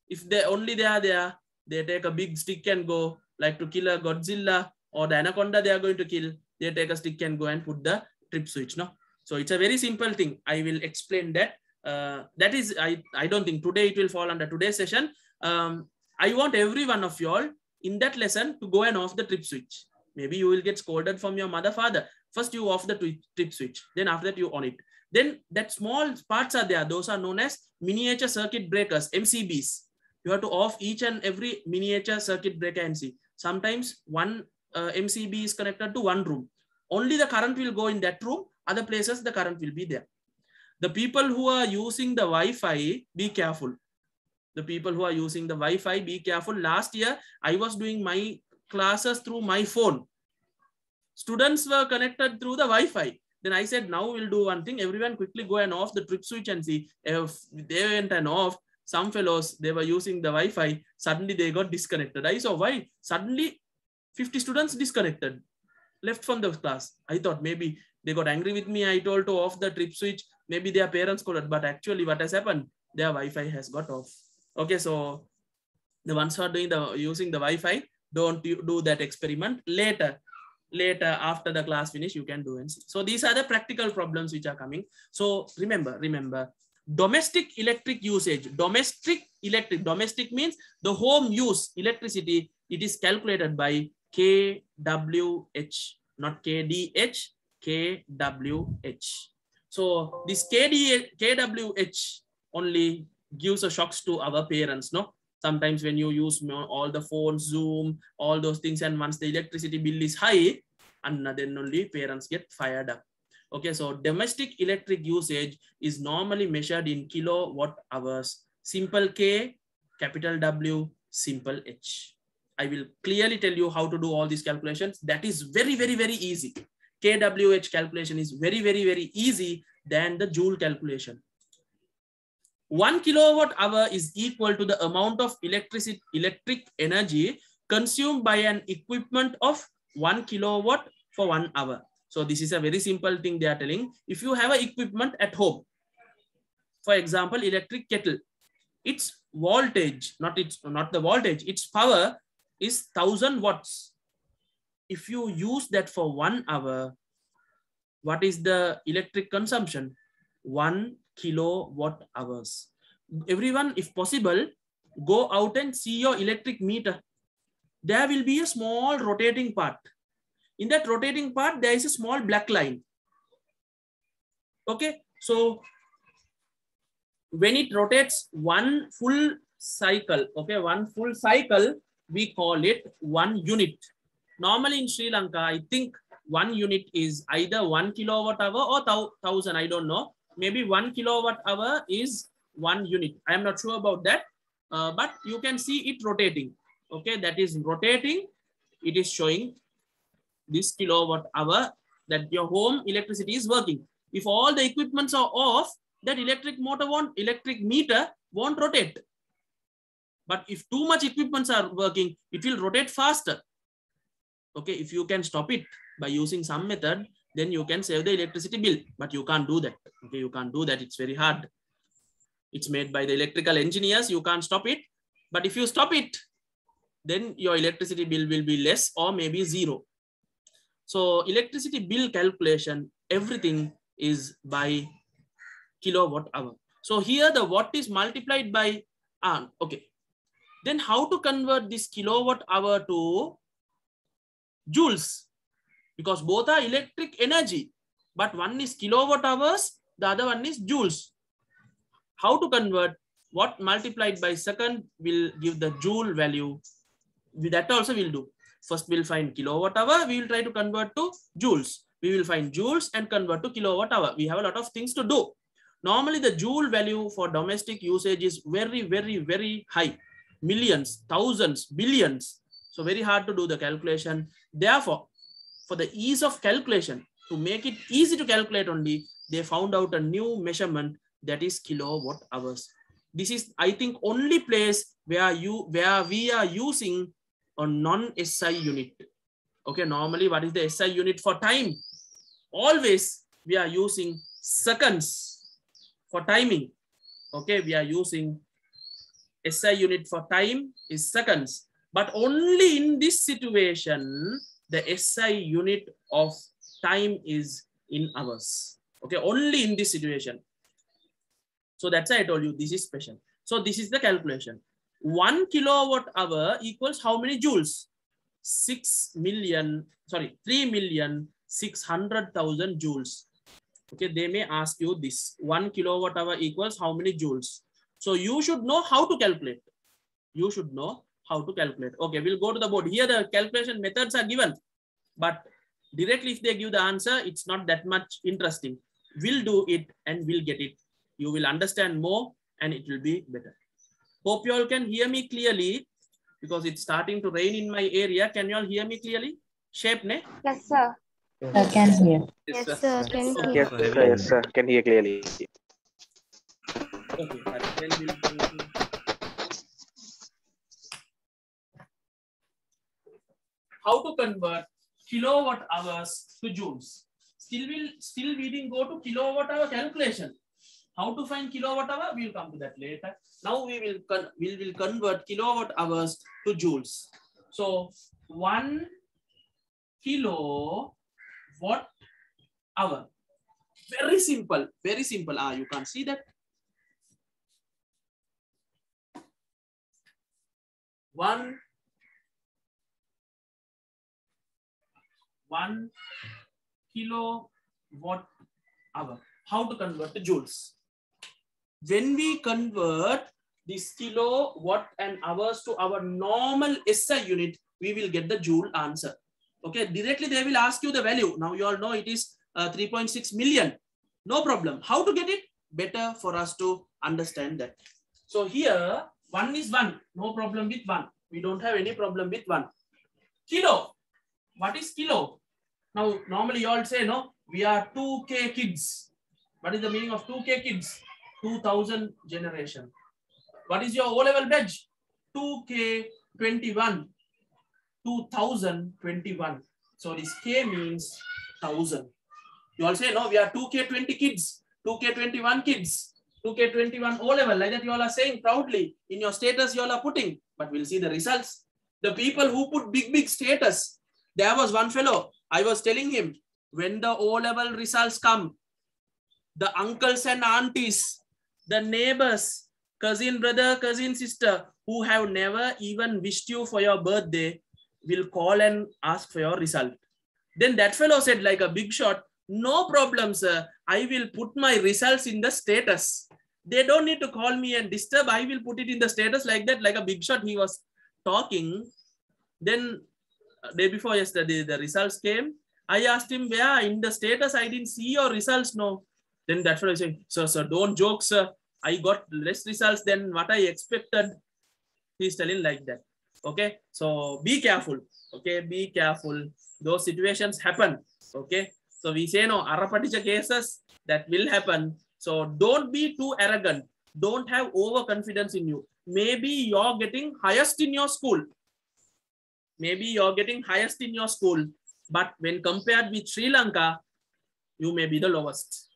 if they are there, they take a big stick and go, like to kill a Godzilla or the anaconda they are going to kill, they take a stick and go and put the trip switch. No, so it's a very simple thing. I will explain that. That is, I don't think today it will fall under today's session. I want every one of you all in that lesson to go and off the trip switch. Maybe you will get scolded from your mother, father. First you off the trip switch, then after that you on it. Then that small parts are there. Those are known as miniature circuit breakers, MCBs. You have to off each and every miniature circuit breaker and see. Sometimes one MCB is connected to one room. Only the current will go in that room. Other places the current will be there. The people who are using the Wi-Fi, be careful. The people who are using the Wi-Fi, be careful. Last year, I was doing my classes through my phone. Students were connected through the Wi-Fi. Then I said, now we'll do one thing. Everyone quickly go and off the trip switch and see. If they went and off, some fellows, they were using the Wi-Fi. Suddenly they got disconnected. I saw why. Suddenly 50 students disconnected, left from the class. I thought maybe they got angry with me. I told to off the trip switch. Maybe their parents called, but actually what has happened? Their Wi-Fi has got off. Okay, so the ones who are doing using the Wi-Fi, don't do that experiment. Later after the class finish, you can do and see. So these are the practical problems which are coming. So remember, domestic electric usage. Domestic means the home use electricity. It is calculated by kWh, not kDh, kWh. So this kWh only gives a shocks to our parents, no? Sometimes when you use all the phones, Zoom, all those things, and once the electricity bill is high, and then only parents get fired up. Okay, so domestic electric usage is normally measured in kilowatt hours. Simple K, capital W, simple H. I will clearly tell you how to do all these calculations. That is very, very, very easy. kWh calculation is very, very, very easy than the joule calculation. 1 kilowatt hour is equal to the amount of electric energy consumed by an equipment of 1 kilowatt for 1 hour. So this is a very simple thing they are telling. If you have an equipment at home, for example, electric kettle, its voltage, not the voltage, its power is 1000 watts. If you use that for 1 hour, what is the electric consumption? 1 kilowatt hours. Everyone, if possible, go out and see your electric meter. There will be a small rotating part. In that rotating part, there is a small black line. Okay, so when it rotates one full cycle, okay, one full cycle, we call it 1 unit. Normally in Sri Lanka, I think 1 unit is either 1 kilowatt hour or 1000, I don't know. Maybe 1 kilowatt hour is 1 unit. I am not sure about that, but you can see it rotating. Okay, that is rotating. It is showing this kilowatt hour that your home electricity is working. If all the equipments are off, that electric meter won't rotate. But if too much equipments are working, it will rotate faster. Okay, if you can stop it by using some method, then you can save the electricity bill, but you can't do that. Okay, you can't do that. It's very hard. It's made by the electrical engineers. You can't stop it. But if you stop it, then your electricity bill will be less or maybe zero. So electricity bill calculation, everything is by kilowatt hour. So here the watt is multiplied by, okay. Then how to convert this kilowatt hour to joules? Because both are electric energy, but one is kilowatt hours, the other one is joules. How to convert? Watt multiplied by second will give the joule value. That also we'll do. First we'll find kilowatt hour, we will try to convert to joules. We will find joules and convert to kilowatt hour. We have a lot of things to do. Normally the joule value for domestic usage is very, very, very high. Millions, thousands, billions. So very hard to do the calculation. Therefore, for the ease of calculation, to make it easy to calculate only, they found out a new measurement, that is kilowatt hours. This is, I think, only place where we are using a non-SI unit. Okay, normally what is the SI unit for time? Always we are using seconds for timing. Okay, we are using SI unit for time is seconds. But only in this situation, the SI unit of time is in hours. Okay, only in this situation. So that's why I told you this is special. So this is the calculation. 1 kilowatt hour equals how many joules? 3,600,000 joules. Okay, they may ask you this. 1 kilowatt hour equals how many joules? So you should know how to calculate. You should know how to calculate. Okay, we'll go to the board. Here the calculation methods are given, but directly if they give the answer, it's not that much interesting. We'll do it and we'll get it. You will understand more and it will be better. Hope you all can hear me clearly because it's starting to rain in my area. Can you all hear me clearly? Shape, ne? Yes, sir. I can hear. Yes, sir. Can Okay. hear. Yes, sir. Can hear clearly. Okay. Then we'll how to convert kilowatt hours to joules. Still we didn't go to kilowatt hour calculation. How to find kilowatt hour? We'll come to that later. Now we will convert kilowatt hours to joules. So 1 kilowatt hour. Very simple. Very simple. You can't see that. 1 kilowatt hour. How to convert to joules? When we convert this kilowatt and hours to our normal SI unit, we will get the joule answer. Okay, directly they will ask you the value. Now you all know it is 3.6 million. No problem. How to get it? Better for us to understand that. So here 1 is 1. No problem with 1. We don't have any problem with 1. Kilo. What is kilo? Now normally you all say no, we are 2K kids. What is the meaning of 2K kids? 2000 generation. What is your O-level badge? 2K21. 2021. So this K means 1000. You all say no, we are 2K20 kids, 2K21 kids, 2K21 O-level. Like that you all are saying proudly in your status you all are putting. But we'll see the results. The people who put big status. There was one fellow, I was telling him, when the O-level results come, the uncles and aunties, the neighbors, cousin brother, cousin sister, who have never even wished you for your birthday, will call and ask for your result. Then that fellow said like a big shot, no problem, sir. I will put my results in the status. They don't need to call me and disturb. I will put it in the status like that, like a big shot. He was talking. Then day before yesterday, the results came. I asked him, where in the status, I didn't see your results. No. Then that fellow is saying, sir, don't joke, sir. I got less results than what I expected. He's telling like that. Okay. So be careful. Okay. Be careful. Those situations happen. Okay. So we say no, arapaticha cases that will happen. So don't be too arrogant. Don't have overconfidence in you. Maybe you're getting highest in your school. Maybe you're getting highest in your school. But when compared with Sri Lanka, you may be the lowest.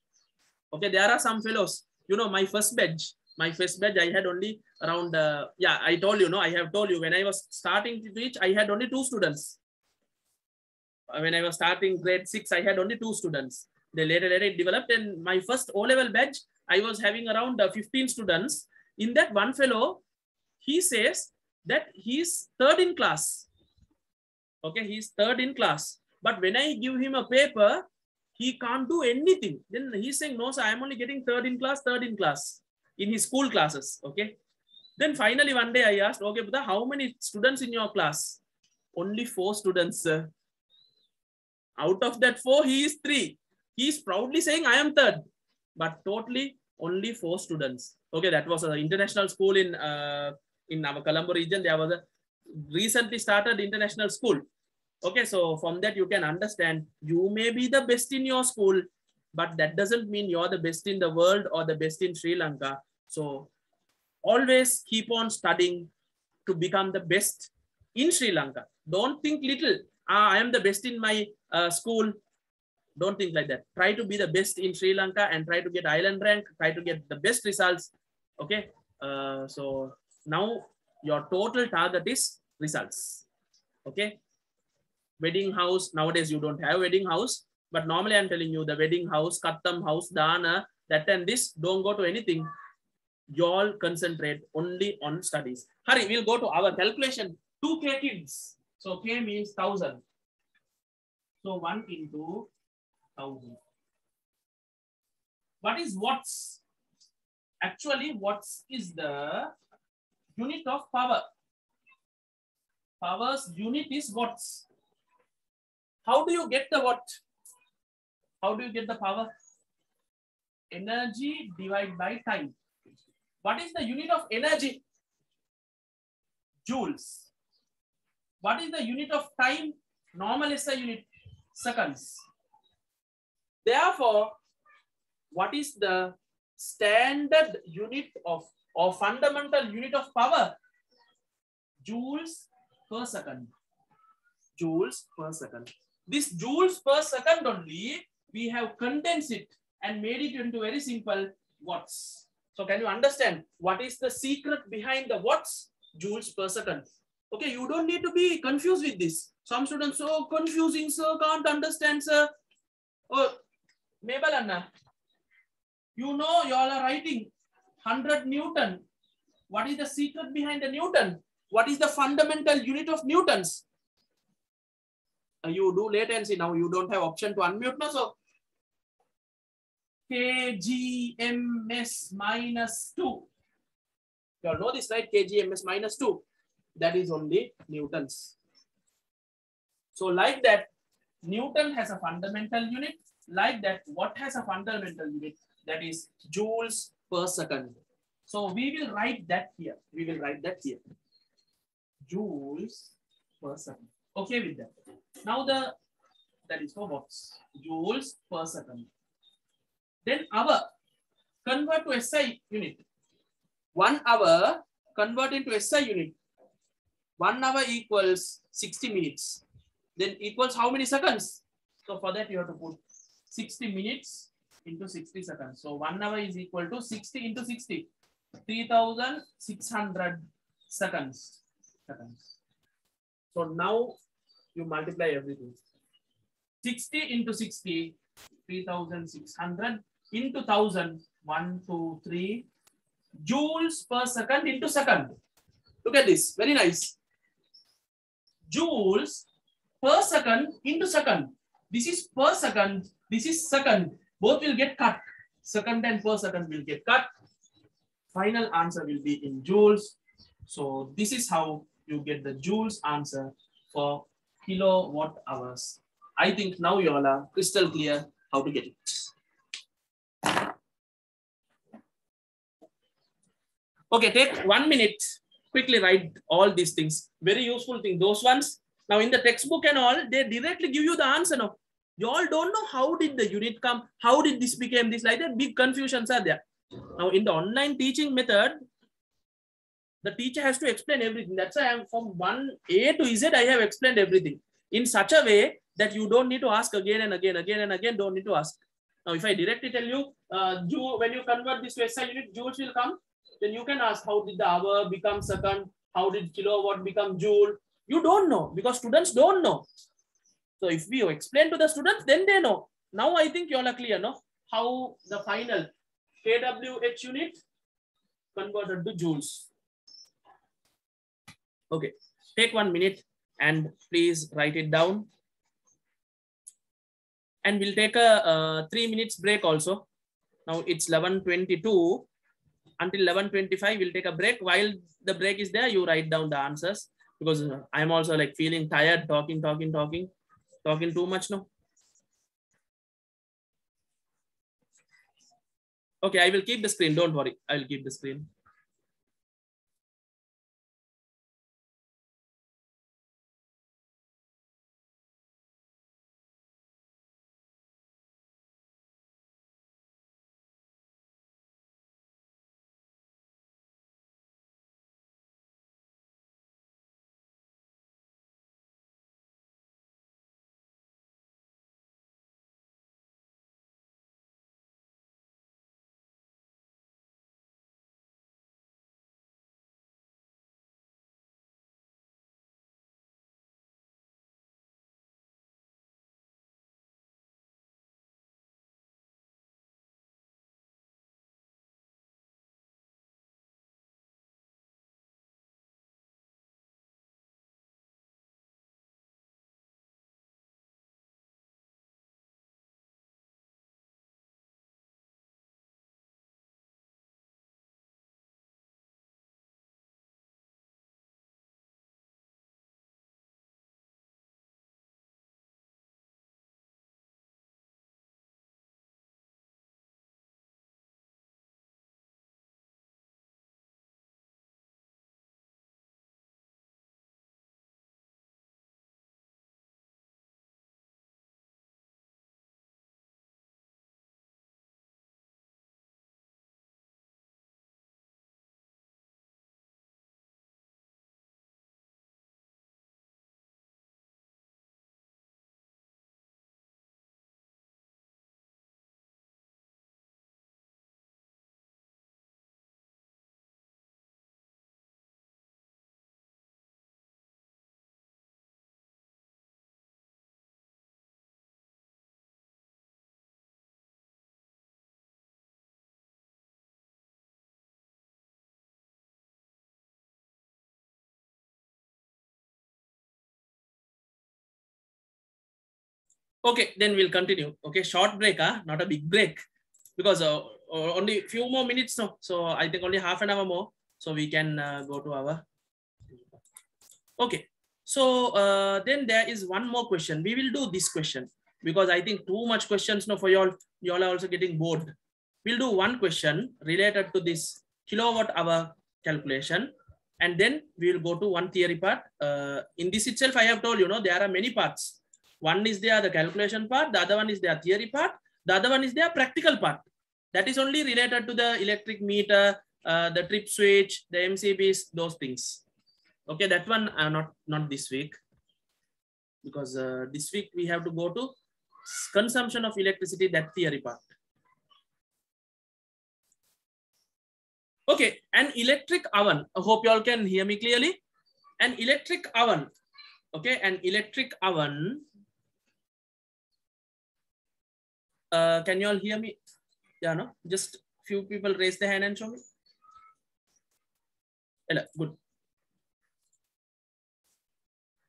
Okay, there are some fellows, you know, my first batch, I had only around, I told you, no, I have told you when I was starting to teach, I had only 2 students. When I was starting grade 6, I had only 2 students. They later it developed, and my first O-level batch, I was having around 15 students. In that one fellow, he says that he's 3rd in class. Okay, he's 3rd in class. But when I give him a paper, he can't do anything. Then he's saying, no, sir, I'm only getting 3rd in class in his school classes. Okay. Then finally one day I asked, okay, Buddha, how many students in your class? Only 4 students, sir. Out of that 4, he is 3. He is proudly saying, I am 3rd. But totally only 4 students. Okay, that was an international school in our Colombo region. There was a recently started international school. Okay, so from that you can understand you may be the best in your school, but that doesn't mean you're the best in the world or the best in Sri Lanka. So always keep on studying to become the best in Sri Lanka. Don't think little, I am the best in my school. Don't think like that. Try to be the best in Sri Lanka and try to get island rank, try to get the best results. Okay, so Now your total target is results. Okay. Wedding house. Nowadays you don't have wedding house, but normally I'm telling you the wedding house, Kattam house, Dana, that and this. Don't go to anything. You all concentrate only on studies. Hurry, we'll go to our calculation. 2K kids. So K means 1000. So 1 into 1000. What is watts? Actually, watts is the unit of power. Power's unit is watts. How do you get the watt? How do you get the power? Energy divided by time. What is the unit of energy? Joules. What is the unit of time? Normal SI unit, seconds. Therefore, what is the standard unit of or fundamental unit of power? Joules per second. Joules per second. This joules per second only, we have condensed it and made it into very simple watts. So can you understand what is the secret behind the watts? Joules per second. Okay, you don't need to be confused with this. Some students, so confusing, sir, can't understand, sir. Oh, Mabel Anna, you know you all are writing 100 Newton. What is the secret behind the Newton? What is the fundamental unit of Newtons? You do latency now. You don't have option to unmute now. So kgms minus 2. You all know this, right? kgms minus 2. That is only Newtons. So like that, Newton has a fundamental unit. Like that, what has a fundamental unit? That is joules per second. So we will write that here. We will write that here. Joules per second. Okay with that. Now that is for watts. Joules per second. Then hour, convert to SI unit. 1 hour, convert into SI unit. 1 hour equals 60 minutes. Then equals how many seconds? So for that you have to put 60 minutes into 60 seconds. So 1 hour is equal to 60 into 60. 3600 seconds. So now you multiply everything. 60 into 60, 3600 into 1000, 1, 2, 3 joules per second into second. Look at this, very nice. Joules per second into second. This is per second, this is second. Both will get cut. Second and per second will get cut. Final answer will be in joules. So this is how you get the joules answer for kilowatt hours. I think now you all are crystal clear how to get it. Okay, take 1 minute. Quickly write all these things. Very useful thing. Those ones. Now in the textbook and all, they directly give you the answer now. You all don't know how did the unit come, how did this become this, like that. Big confusions are there. Now in the online teaching method, the teacher has to explain everything. That's why I'm from 1A to Z, I have explained everything in such a way that you don't need to ask again and again, don't need to ask. Now if I directly tell you, when you convert this to SI unit, joules will come, then you can ask how did the hour become second, how did kilowatt become joule. You don't know because students don't know. So if we explain to the students, then they know. Now I think you all are clear, no? How the final kWh unit converted to joules. Okay, take 1 minute and please write it down. And we'll take a 3 minutes break also. Now it's 11:22. Until 11:25, we'll take a break. While the break is there, you write down the answers because I'm also like feeling tired talking too much now. Okay, I will keep the screen. Don't worry. I will keep the screen. Okay, then we'll continue. Okay, short break, not a big break, because only few more minutes now. So I think only half an hour more, so we can go to our. Okay, so then there is one more question. We will do this question because I think too much questions now for y'all. Y'all are also getting bored. We'll do one question related to this kilowatt hour calculation, and then we will go to one theory part. In this itself, I have told you, there are many parts. One is there the calculation part, the other one is their theory part, the other one is their practical part. That is only related to the electric meter, the trip switch, the MCBs, those things. Okay, that one not this week, because this week we have to go to consumption of electricity, that theory part. Okay, an electric oven. I hope you all can hear me clearly. An electric oven. Okay, an electric oven. Can you all hear me? Yeah, no? Just few people raise their hand and show me. Good.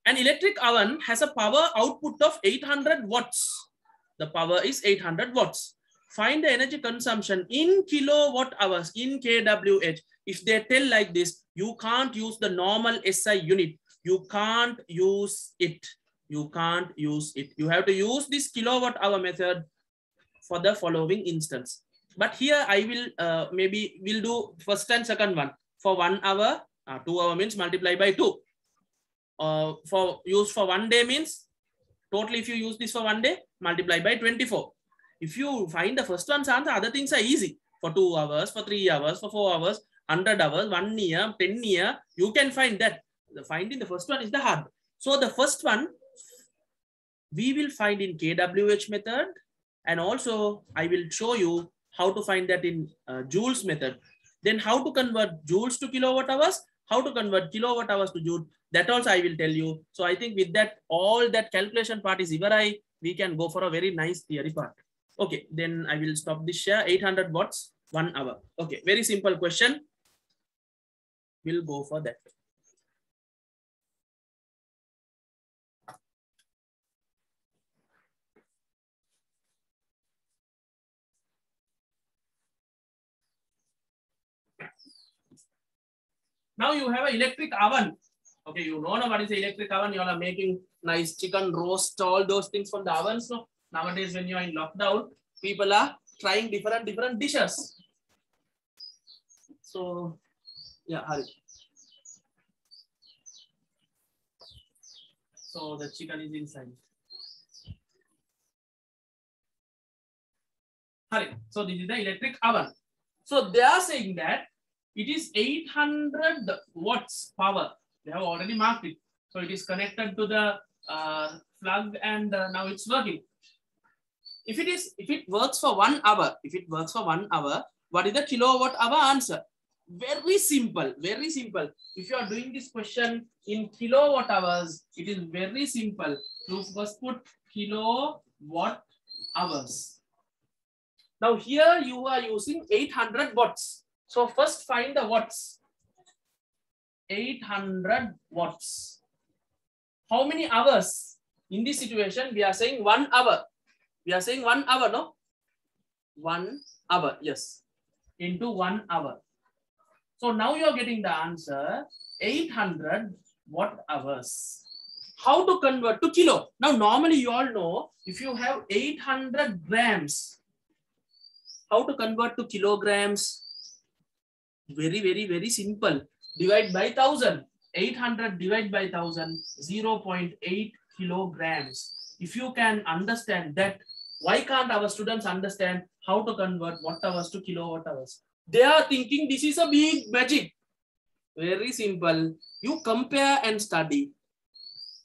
An electric oven has a power output of 800 watts. The power is 800 watts. Find the energy consumption in kilowatt hours, in kWh. If they tell like this, you can't use the normal SI unit. You can't use it. You can't use it. You have to use this kilowatt hour method for the following instance. But here I will maybe we'll do first and second one. For 1 hour, 2 hour means multiply by 2. For use for 1 day means totally, if you use this for 1 day, multiply by 24. If you find the first one's answer, other things are easy. For 2 hours, for 3 hours, for 4 hours, 100 hours, 1 year, 10 year, you can find that. Finding the first one is the hard. So the first one we will find in kWh method, and also I will show you how to find that in joules method. Then how to convert joules to kilowatt hours, how to convert kilowatt hours to joule, that also I will tell you. So I think with that, all that calculation part is Ivarai, we can go for a very nice theory part. Okay, then I will stop this share. 800 watts, 1 hour. Okay, very simple question. We'll go for that. Now you have an electric oven. Okay, you know what is the electric oven. You all are making nice chicken roast, all those things from the ovens. No? Nowadays, when you are in lockdown, people are trying different dishes. So, yeah, hurry. So the chicken is inside. Hurry. So this is the electric oven. So they are saying that it is 800 watts power. They have already marked it. So it is connected to the plug, and now it's working. If it works for 1 hour, what is the kilowatt hour answer? Very simple, very simple. If you are doing this question in kilowatt hours, it is very simple. You first put kilowatt hours. Now here you are using 800 watts. So first find the watts. 800 watts. How many hours? In this situation, we are saying 1 hour. We are saying 1 hour, no? 1 hour, yes. Into 1 hour. So now you are getting the answer 800 watt hours. How to convert to kilo? Now normally you all know if you have 800 grams, how to convert to kilograms? Very, very, very simple. Divide by 1000. 800 divided by 1000, 0.8 kilograms. If you can understand that, why can't our students understand how to convert watt hours to kilowatt hours? They are thinking this is a big magic. Very simple. You compare and study.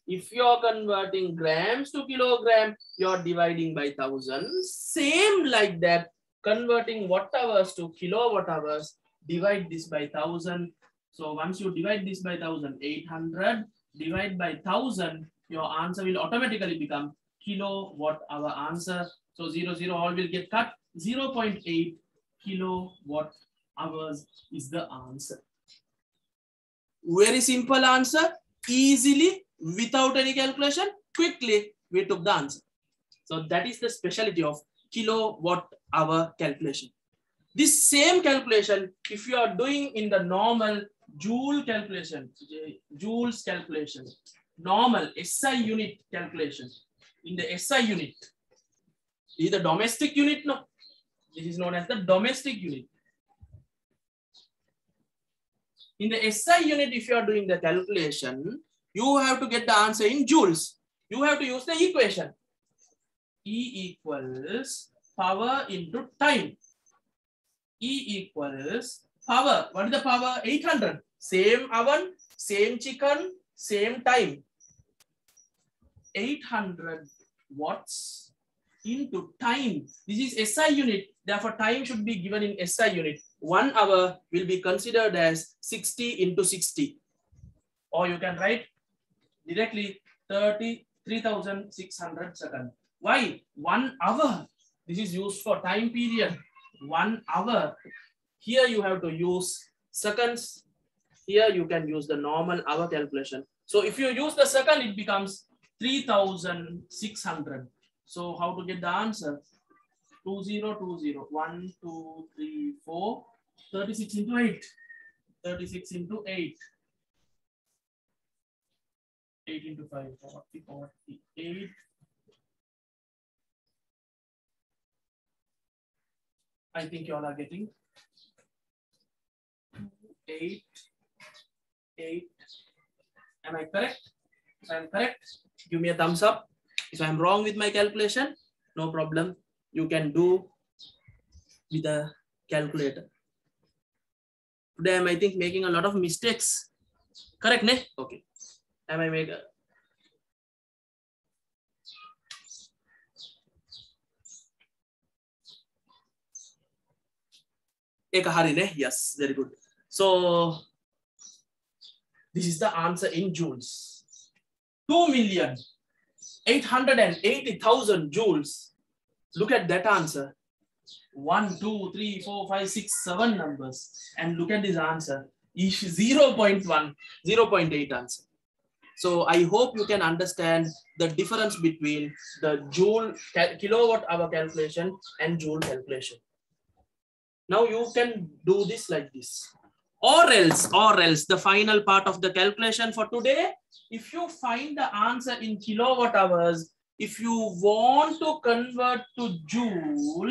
If you are converting grams to kilogram, you are dividing by 1000. Same like that, converting watt hours to kilowatt hours, divide this by 1000. So once you divide this by 1000, 800 divide by 1000, your answer will automatically become kilowatt hour answer. So 0, 0 all will get cut. 0.8 kilowatt hours is the answer. Very simple answer. Easily, without any calculation, quickly we took the answer. So that is the specialty of kilowatt hour calculation. This same calculation, if you are doing in the normal joule calculation, joules calculation, normal SI unit calculation, in the SI unit, this is the domestic unit, no? This is known as the domestic unit. In the SI unit, if you are doing the calculation, you have to get the answer in joules. You have to use the equation. E equals power into time. E equals power. What is the power? 800. Same oven, same chicken, same time. 800 watts into time. This is SI unit. Therefore, time should be given in SI unit. 1 hour will be considered as 60 into 60. Or you can write directly 33,600 seconds. Why? 1 hour. This is used for time period. 1 hour. Here you have to use seconds. Here you can use the normal hour calculation. So if you use the second, it becomes 3,600. So how to get the answer? 2020. 1, 2, 3, 4. 36 into 8. 36 into 8. 8 into 5. 40, 48. I think you all are getting 8, 8. Am I correct? If I am correct, give me a thumbs up. If I am wrong with my calculation, no problem. You can do with a calculator. Today I am, I think, making a lot of mistakes. Correct, ne? Okay. Am I making? Yes, very good. So this is the answer in joules. 2,880,000 joules. Look at that answer. 1, 2, 3, 4, 5, 6, 7 numbers. And look at this answer. 0.1, 0.8 answer. So I hope you can understand the difference between the joule kilowatt hour calculation and joule calculation. Now you can do this like this. Or else, the final part of the calculation for today, if you find the answer in kilowatt hours, if you want to convert to joules,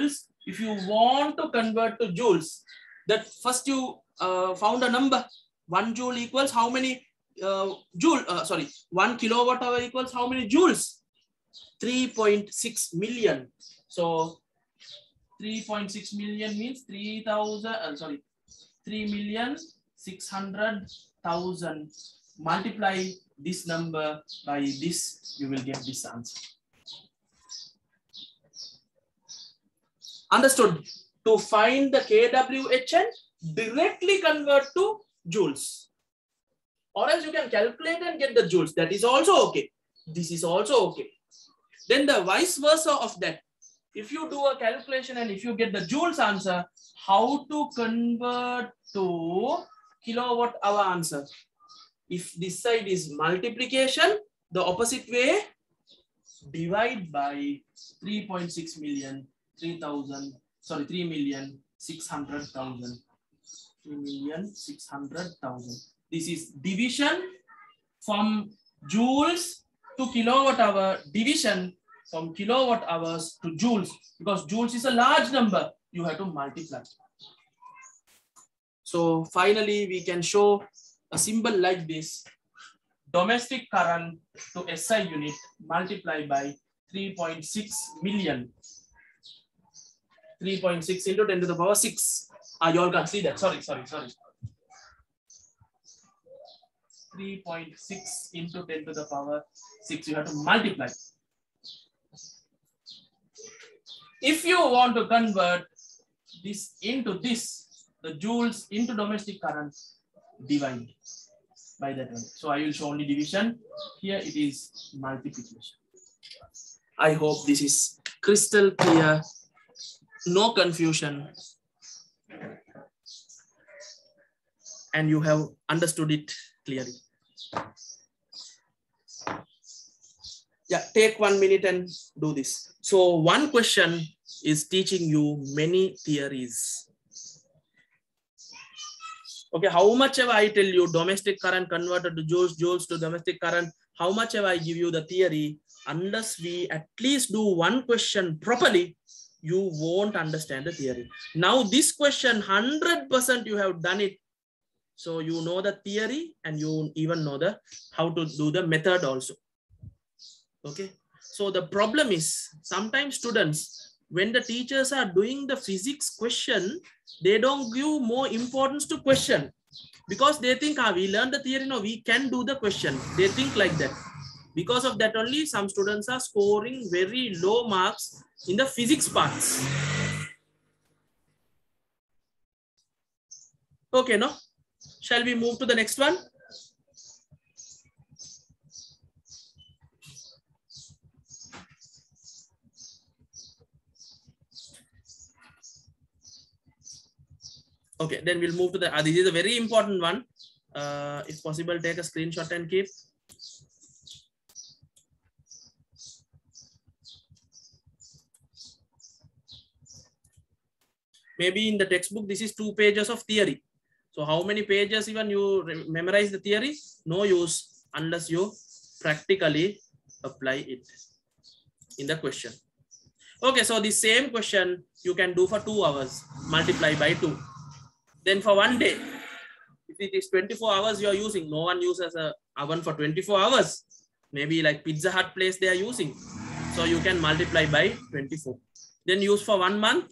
that first you found a number. 1 joule equals how many 1 kilowatt hour equals how many joules? 3.6 million. So 3.6 million means 3,600,000. Multiply this number by this, you will get this answer. Understood? To find the kWhn, directly convert to joules. Or else you can calculate and get the joules. That is also okay. This is also okay. Then the vice versa of that. If you do a calculation and if you get the joules answer, how to convert to kilowatt hour answer? If this side is multiplication, the opposite way, divide by 3.6 million, 3,600,000. 3,600,000. This is division from joules to kilowatt hour, division from kilowatt hours to joules, because joules is a large number, you have to multiply. So finally, we can show a symbol like this. Domestic current to SI unit multiplied by 3.6 million. 3.6 into 10 to the power 6. You all can see that. Sorry. 3.6 into 10 to the power 6. You have to multiply. If you want to convert this into this, the joules into domestic current, divide by that one. So I will show only division. Here it is multiplication. I hope this is crystal clear. No confusion. And you have understood it clearly. Yeah, take 1 minute and do this. So one question is teaching you many theories. Okay, how much ever I tell you domestic current converted to joules, joules to domestic current, how much ever I give you the theory, unless we at least do one question properly, you won't understand the theory. Now this question, 100% you have done it. So you know the theory and you even know the how to do the method also. Okay. So the problem is sometimes students, when the teachers are doing the physics question, they don't give more importance to question because they think, we learned the theory, no, we can do the question. They think like that. Because of that only, some students are scoring very low marks in the physics parts. Okay, no? Shall we move to the next one? Okay, then we'll move to the, this is a very important one. If possible, take a screenshot and keep. Maybe in the textbook, this is 2 pages of theory. So how many pages even you memorize the theory? No use unless you practically apply it in the question. Okay, so the same question you can do for 2 hours, multiply by 2. Then for 1 day, if it is 24 hours you are using, no one uses an oven for 24 hours. Maybe like Pizza Hut place they are using. So you can multiply by 24. Then use for 1 month,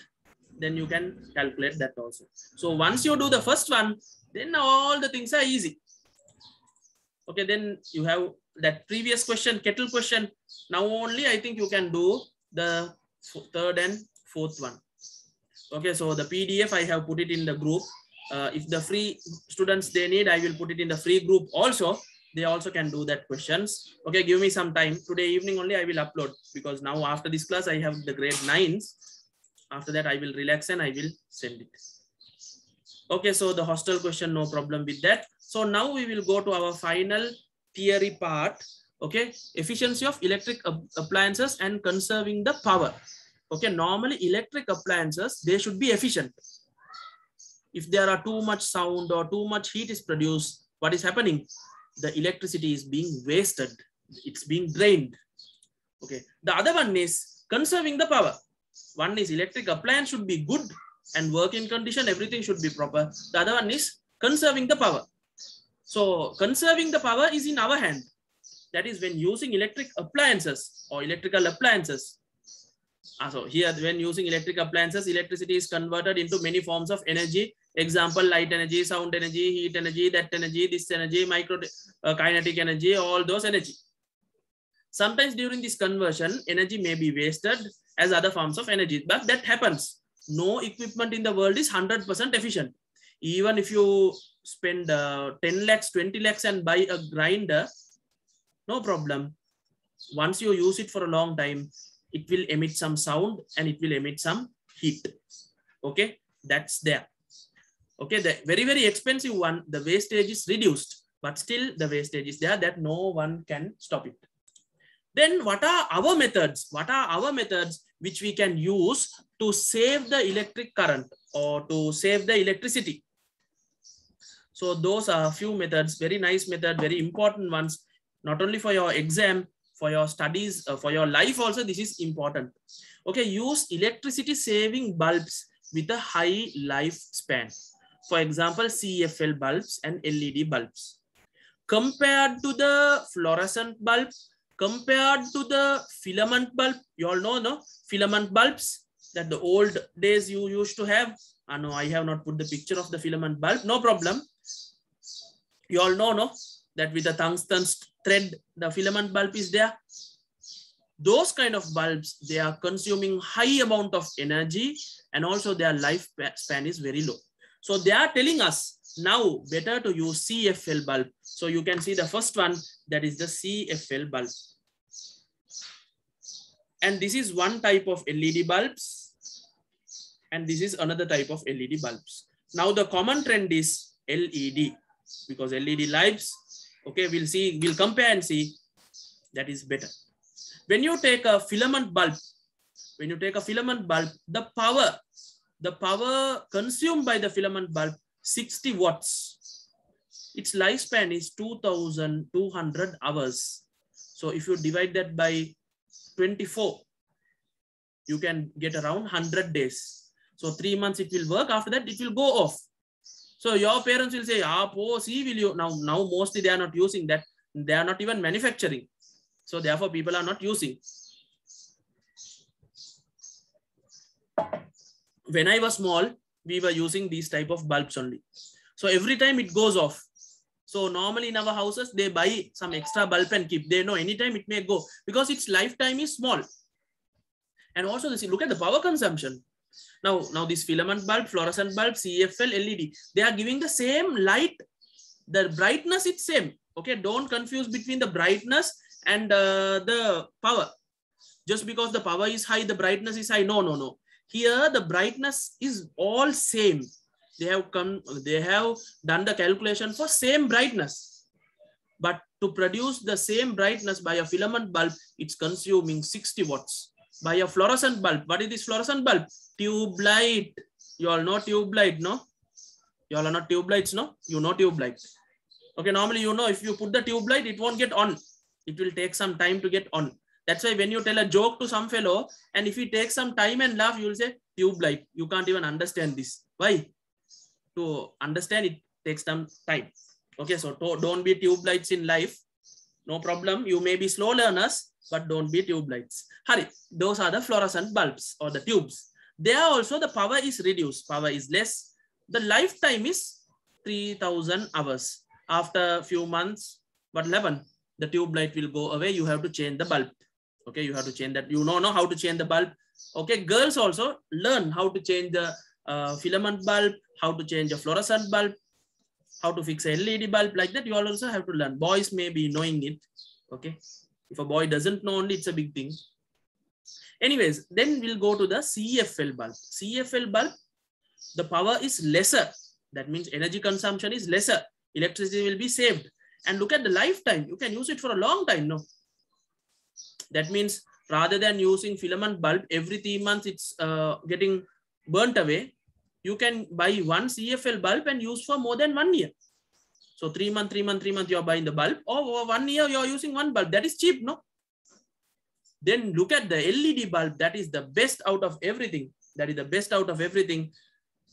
then you can calculate that also. So once you do the first one, then all the things are easy. Okay, then you have that previous question, kettle question. Now only I think you can do the 3rd and 4th one. Okay, so the PDF I have put it in the group. If the free students they need, I will put it in the free group also. They also can do that questions. Okay, give me some time. Today evening only I will upload because now after this class I have the grade 9s. After that I will relax and I will send it. Okay, so the hostel question, no problem with that. So now we will go to our final theory part. Okay, efficiency of electric appliances and conserving the power. Okay, normally electric appliances, they should be efficient. If there are too much sound or too much heat is produced, what is happening? The electricity is being wasted. It's being drained. Okay, the other one is conserving the power. One is electric appliance should be good and working condition, everything should be proper. The other one is conserving the power. So conserving the power is in our hand. That is when using electric appliances or electrical appliances. So here when using electric appliances, electricity is converted into many forms of energy. Example, light energy, sound energy, heat energy, that energy, this energy, kinetic energy, all those energy. Sometimes during this conversion, energy may be wasted as other forms of energy, but that happens. No equipment in the world is 100% efficient. Even if you spend 10 lakhs, 20 lakhs and buy a grinder, no problem. Once you use it for a long time, it will emit some sound and it will emit some heat. Okay, that's there. Okay, the very, very expensive one, the wastage is reduced, but still the wastage is there that no one can stop it. Then what are our methods? What are our methods which we can use to save the electric current or to save the electricity? So those are a few methods, very nice method, very important ones, not only for your exam, for your studies, for your life also, this is important. Okay, use electricity saving bulbs with a high lifespan. For example, CFL bulbs and LED bulbs. Compared to the fluorescent bulb, compared to the filament bulb, you all know, no? Filament bulbs that the old days you used to have. No, I have not put the picture of the filament bulb. No problem. You all know, no? That with the tungsten thread, the filament bulb is there. Those kind of bulbs, they are consuming high amount of energy and also their lifespan is very low. So they are telling us now better to use CFL bulb. So you can see the first one, that is the CFL bulb. And this is one type of LED bulbs. And this is another type of LED bulbs. Now the common trend is LED because LED lights, okay, we'll compare and see that is better. When you take a filament bulb, the power consumed by the filament bulb, 60 watts. Its lifespan is 2,200 hours. So if you divide that by 24, you can get around 100 days. So 3 months it will work. After that, it will go off. So your parents will say, see, will you now mostly they are not using that. They are not even manufacturing. So therefore, people are not using. When I was small, we were using these type of bulbs only. So every time it goes off. So normally in our houses, they buy some extra bulb and keep. They know anytime it may go because its lifetime is small. And also this, look at the power consumption. Now this filament bulb, fluorescent bulb, CFL, LED, they are giving the same light. The brightness is same. Okay, don't confuse between the brightness and the power. Just because the power is high, the brightness is high. No. Here the brightness is all same. They have done the calculation for same brightness. But to produce the same brightness by a filament bulb, it's consuming 60 watts. By a fluorescent bulb, what is this fluorescent bulb? Tube light. You all know tube light, no? You all are not tube lights, no? You know tube light. Okay, normally you know if you put the tube light, it won't get on. It will take some time to get on. That's why when you tell a joke to some fellow, and if he takes some time and laugh, you will say tube light. You can't even understand this. Why? To understand it takes some time. Okay, so don't be tube lights in life. No problem. You may be slow learners, but don't be tube lights. Hurry. Those are the fluorescent bulbs or the tubes. There also the power is reduced. Power is less. The lifetime is 3,000 hours. After a few months, what will happen? The tube light will go away. You have to change the bulb. Okay, you have to change that. You know how to change the bulb. Okay, girls also learn how to change the filament bulb, how to change a fluorescent bulb, how to fix a LED bulb, like that. You all also have to learn. Boys may be knowing it. Okay, if a boy doesn't know only, it's a big thing. Anyways, then we'll go to the CFL bulb. CFL bulb, the power is lesser. That means energy consumption is lesser. Electricity will be saved. And look at the lifetime. You can use it for a long time, no? That means rather than using filament bulb, every 3 months it's getting burnt away, you can buy one CFL bulb and use for more than 1 year. So 3 months, you're buying the bulb, or 1 year you're using one bulb. That is cheap, no? Then look at the LED bulb. That is the best out of everything.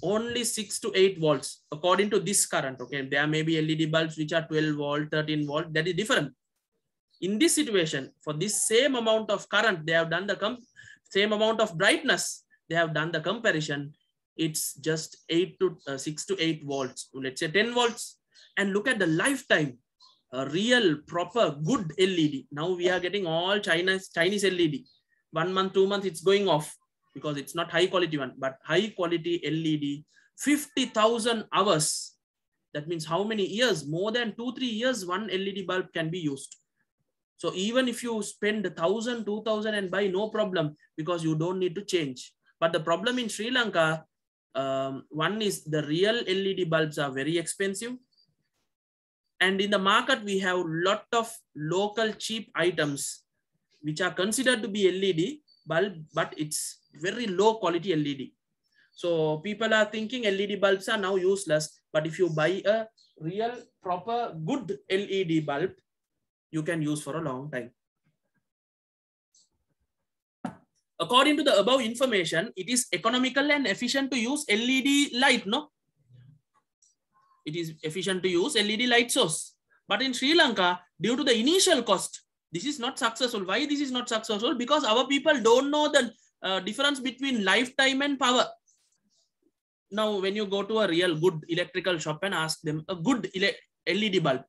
Only 6 to 8 volts according to this current. Okay, there may be LED bulbs which are 12 volt, 13 volt. That is different. In this situation, for this same amount of current, they have done the same amount of brightness. They have done the comparison. It's just 6 to 8 volts. Let's say 10 volts. And look at the lifetime. A real, proper, good LED. Now we are getting all Chinese LED. 1 month, 2 months, it's going off because it's not high quality one, but high quality LED. 50,000 hours. That means how many years? More than 2-3 years, one LED bulb can be used. So even if you spend 1,000, 2,000 and buy, no problem, because you don't need to change. But the problem in Sri Lanka, one is the real LED bulbs are very expensive. And in the market, we have a lot of local cheap items, which are considered to be LED bulb, but it's very low quality LED. So people are thinking LED bulbs are now useless. But if you buy a real, proper, good LED bulb, you can use for a long time. According to the above information, it is economical and efficient to use LED light, no? It is efficient to use LED light source. But in Sri Lanka, due to the initial cost, this is not successful. Why this is not successful? Because our people don't know the difference between lifetime and power. Now, when you go to a real good electrical shop and ask them a good LED bulb,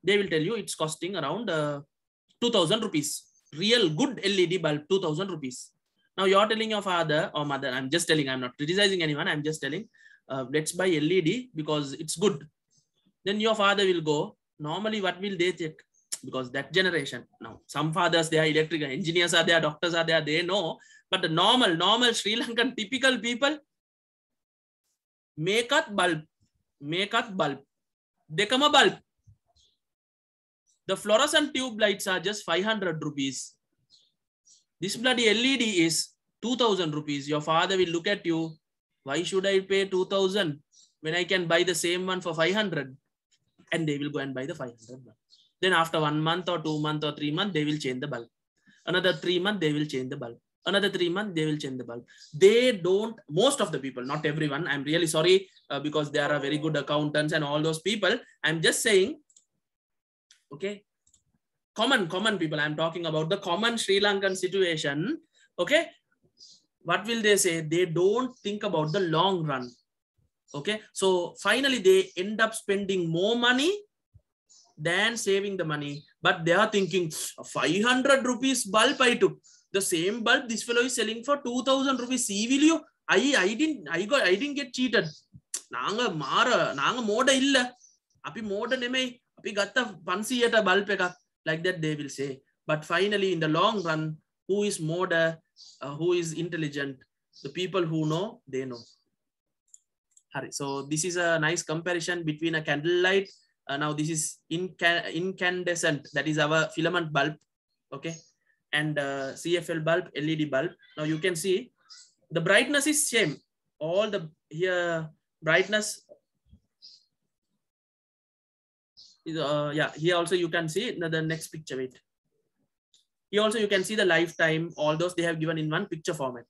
they will tell you it's costing around 2,000 rupees. Real good LED bulb, 2,000 rupees. Now you're telling your father or mother, I'm just telling, I'm not criticizing anyone. I'm just telling, let's buy LED because it's good. Then your father will go. Normally, what will they check? Because that generation, now some fathers, they are electrical engineers are there, doctors are there, they know. But the normal Sri Lankan typical people, mekat bulb, dekama bulb. The fluorescent tube lights are just 500 rupees. This bloody LED is 2000 rupees. Your father will look at you. Why should I pay 2000 when I can buy the same one for 500? And they will go and buy the 500 one. Then after 1 month or 2 months or 3 months, they will change the bulb. Another 3 months, they will change the bulb. Another 3 months, they will change the bulb. They don't, most of the people, not everyone. I'm really sorry because there are very good accountants and all those people. I'm just saying, okay, common people. I'm talking about the common Sri Lankan situation. Okay. What will they say? They don't think about the long run. Okay. So finally, they end up spending more money than saving the money. But they are thinking 500 rupees bulb I took. The same bulb this fellow is selling for 2000 rupees. See, will you? I didn't get cheated. Nanga mara, nanga moda illa. Api moda neme, api gatta pansiyata bulb ekak. Like that they will say. But finally, in the long run, who is moda, who is intelligent? The people who know, they know. So this is a nice comparison between a candlelight. Now this is incandescent. That is our filament bulb. Okay. And CFL bulb, LED bulb. Now you can see the brightness is same. All the here brightness. Yeah, here also you can see the next picture. Wait. Here also you can see the lifetime. All those they have given in one picture format.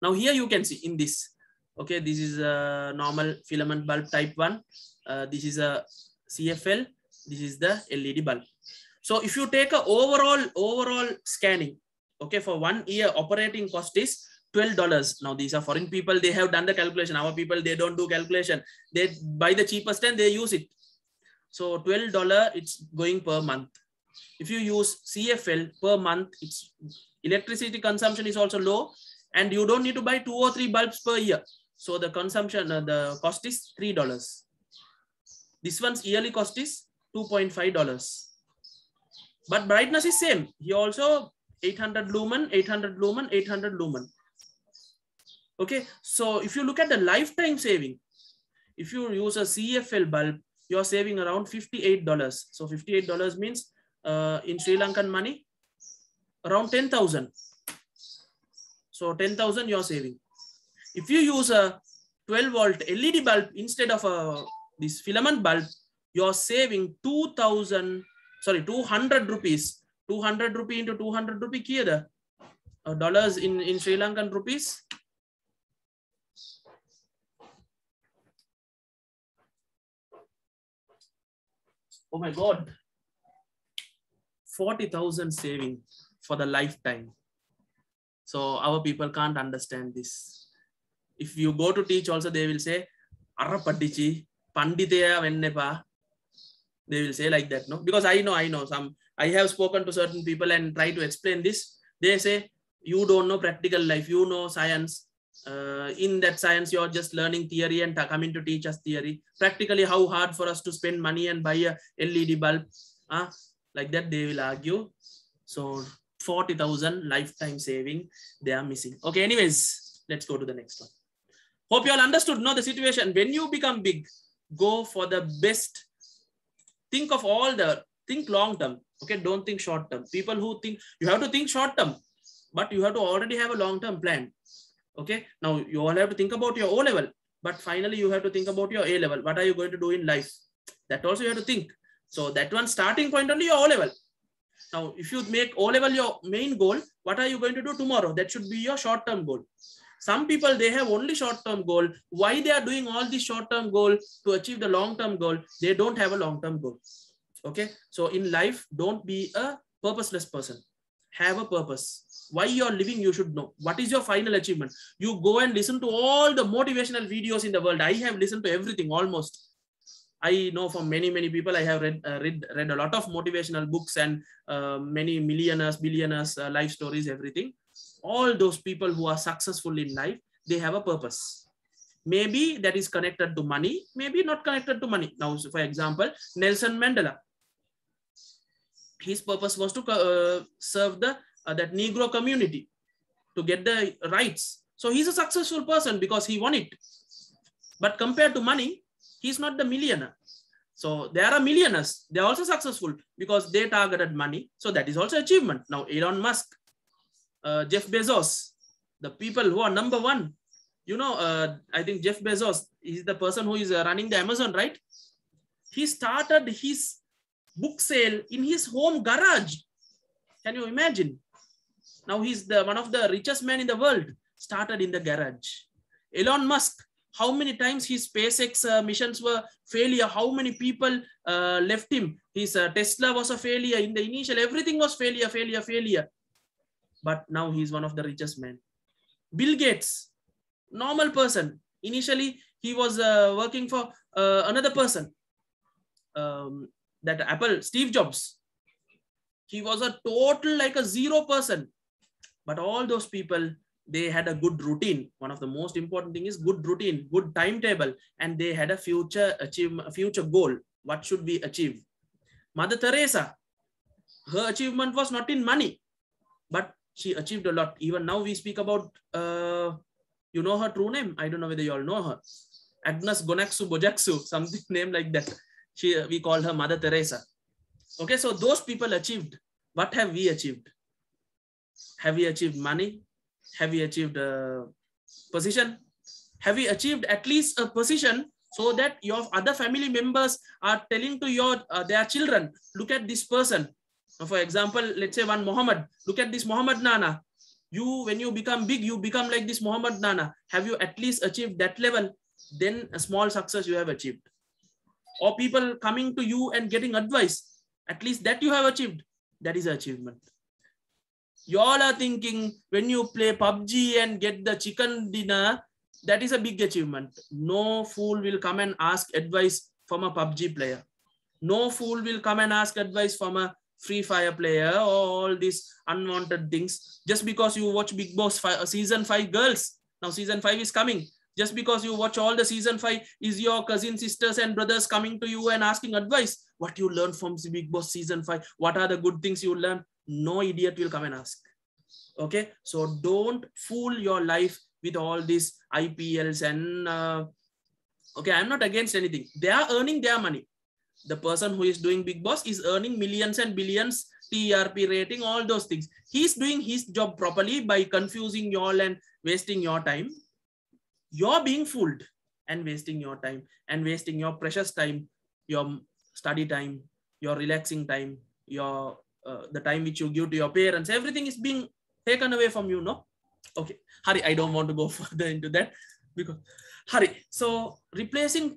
Now here you can see in this. Okay, this is a normal filament bulb type 1. This is a CFL. This is the LED bulb. So if you take a overall scanning, okay, for 1 year operating cost is $12. Now these are foreign people, they have done the calculation. Our people, they don't do calculation. They buy the cheapest and they use it. So $12 it's going per month. If you use CFL per month, its electricity consumption is also low and you don't need to buy 2 or 3 bulbs per year. So the consumption, the cost is $3. This one's yearly cost is $2.5. But brightness is same. Here also 800 lumen, 800 lumen, 800 lumen. Okay, so if you look at the lifetime saving, if you use a CFL bulb, you're saving around $58. So $58 means in Sri Lankan money, around 10,000. So 10,000 you're saving. If you use a 12 volt LED bulb instead of this filament bulb, you're saving 200 rupees. 200 rupee into 200 rupee kiyada. Dollars in Sri Lankan rupees. Oh my God. 40,000 saving for the lifetime. So our people can't understand this. If you go to teach also, they will say, Arra Paddichi, Panditeya Vennepa. They will say like that, no? Because I know I have spoken to certain people and try to explain this. They say, you don't know practical life, you know science. In that science, you're just learning theory and coming to teach us theory. Practically, how hard for us to spend money and buy a LED bulb. Like that, they will argue. So 40,000 lifetime saving, they are missing. Okay, anyways, let's go to the next one. Hope you all understood, no, the situation. When you become big, go for the best. Think of think long term. Okay, don't think short term. People who think, you have to think short term, but you have to already have a long-term plan. Okay, now you all have to think about your O level, but finally you have to think about your A level. What are you going to do in life? That also you have to think. So that one starting point only your O level. Now, if you make O level your main goal, what are you going to do tomorrow? That should be your short-term goal. Some people, they have only short-term goal. Why they are doing all these short-term goal to achieve the long-term goal? They don't have a long-term goal. Okay. So in life, don't be a purposeless person. Have a purpose. Why you're living, you should know. What is your final achievement? You go and listen to all the motivational videos in the world. I have listened to everything almost. I know from many people, I have read a lot of motivational books and many millionaires, billionaires, life stories, everything. All those people who are successful in life, they have a purpose. Maybe that is connected to money, maybe not connected to money. Now, for example, Nelson Mandela, his purpose was to serve that Negro community, to get the rights. So he's a successful person because he won it. But compared to money, he's not the millionaire. So there are millionaires. They are also successful because they targeted money. So that is also achievement. Now Elon Musk, Jeff Bezos, the people who are number one. You know, I think Jeff Bezos is the person who is running the Amazon, right? He started his book sale in his home garage. Can you imagine? Now he's one of the richest men in the world. Started in the garage. Elon Musk, how many times his SpaceX missions were failure? How many people left him? His Tesla was a failure. In the initial, everything was failure. But now he's one of the richest men. Bill Gates, normal person. Initially, he was working for another person. That Apple, Steve Jobs. He was a total like a zero person. But all those people, they had a good routine. One of the most important thing is good routine, good timetable, and they had a future goal. What should we achieve? Mother Teresa, her achievement was not in money, but she achieved a lot. Even now we speak about, you know her true name? I don't know whether you all know her. Agnes Gonaksu Bojaksu, something name like that. We call her Mother Teresa. Okay, so those people achieved. What have we achieved? Have we achieved money? Have we achieved a position? Have we achieved at least a position so that your other family members are telling to their children, look at this person. For example, let's say one Muhammad, look at this Muhammad Nana. When you become big, you become like this Muhammad Nana. Have you at least achieved that level? Then a small success you have achieved. Or people coming to you and getting advice, at least that you have achieved. That is an achievement. You all are thinking when you play PUBG and get the chicken dinner, that is a big achievement. No fool will come and ask advice from a PUBG player. No fool will come and ask advice from a Free Fire player or all these unwanted things. Just because you watch Big Boss season 5 girls. Now season 5 is coming. Just because you watch all the season 5, is your cousin, sisters and brothers coming to you and asking advice? What you learned from Big Boss season 5? What are the good things you learn? No idiot will come and ask. Okay, so don't fool your life with all these IPLs and okay, I'm not against anything. They are earning their money. The person who is doing Big Boss is earning millions and billions, TRP rating, all those things. He's doing his job properly by confusing you all and wasting your time. You're being fooled and wasting your time and wasting your precious time, your study time, your relaxing time, your the time which you give to your parents. Everything is being taken away from you, no? Okay, Hari, I don't want to go further into that because Hari. So replacing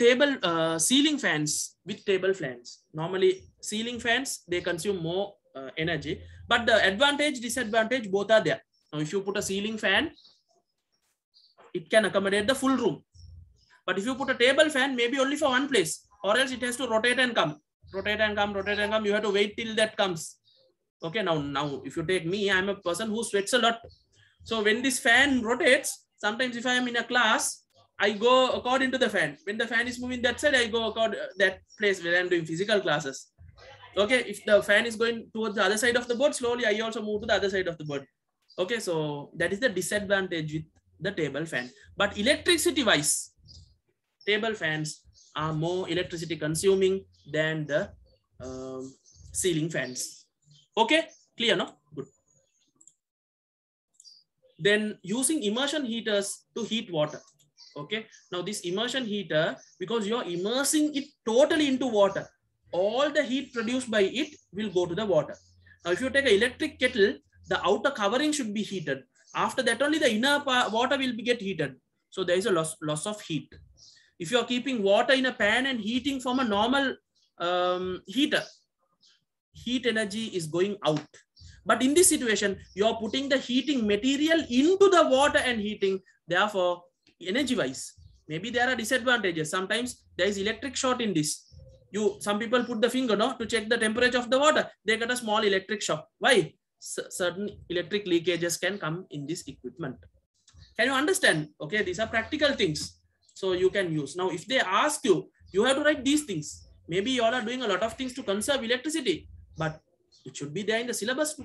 ceiling fans with table fans. Normally ceiling fans, they consume more energy, but the advantage, disadvantage, both are there. Now, if you put a ceiling fan, it can accommodate the full room. But if you put a table fan, maybe only for one place, or else it has to rotate and come. Rotate and come, rotate and come. You have to wait till that comes. Okay, now if you take me, I'm a person who sweats a lot. So when this fan rotates, sometimes if I am in a class, I go according to the fan. When the fan is moving that side, I go according that place where I'm doing physical classes. Okay, if the fan is going towards the other side of the board, slowly I also move to the other side of the board. Okay, so that is the disadvantage with the table fan. But electricity wise, table fans are more electricity consuming than the ceiling fans. Okay, clear, no? Good. Then using immersion heaters to heat water. Okay, now this immersion heater, because you're immersing it totally into water, all the heat produced by it will go to the water. Now, if you take an electric kettle, the outer covering should be heated. After that, only the inner water will get heated. So there is a loss of heat. If you are keeping water in a pan and heating from a normal heater, heat energy is going out. But in this situation, you are putting the heating material into the water and heating. Therefore, energy-wise, maybe there are disadvantages. Sometimes there is electric short in this. Some people put the finger to check the temperature of the water. They get a small electric shock. Why? Certain electric leakages can come in this equipment. Can you understand? Okay, these are practical things. So you can use. Now, if they ask you, you have to write these things. Maybe you all are doing a lot of things to conserve electricity, but it should be there in the syllabus.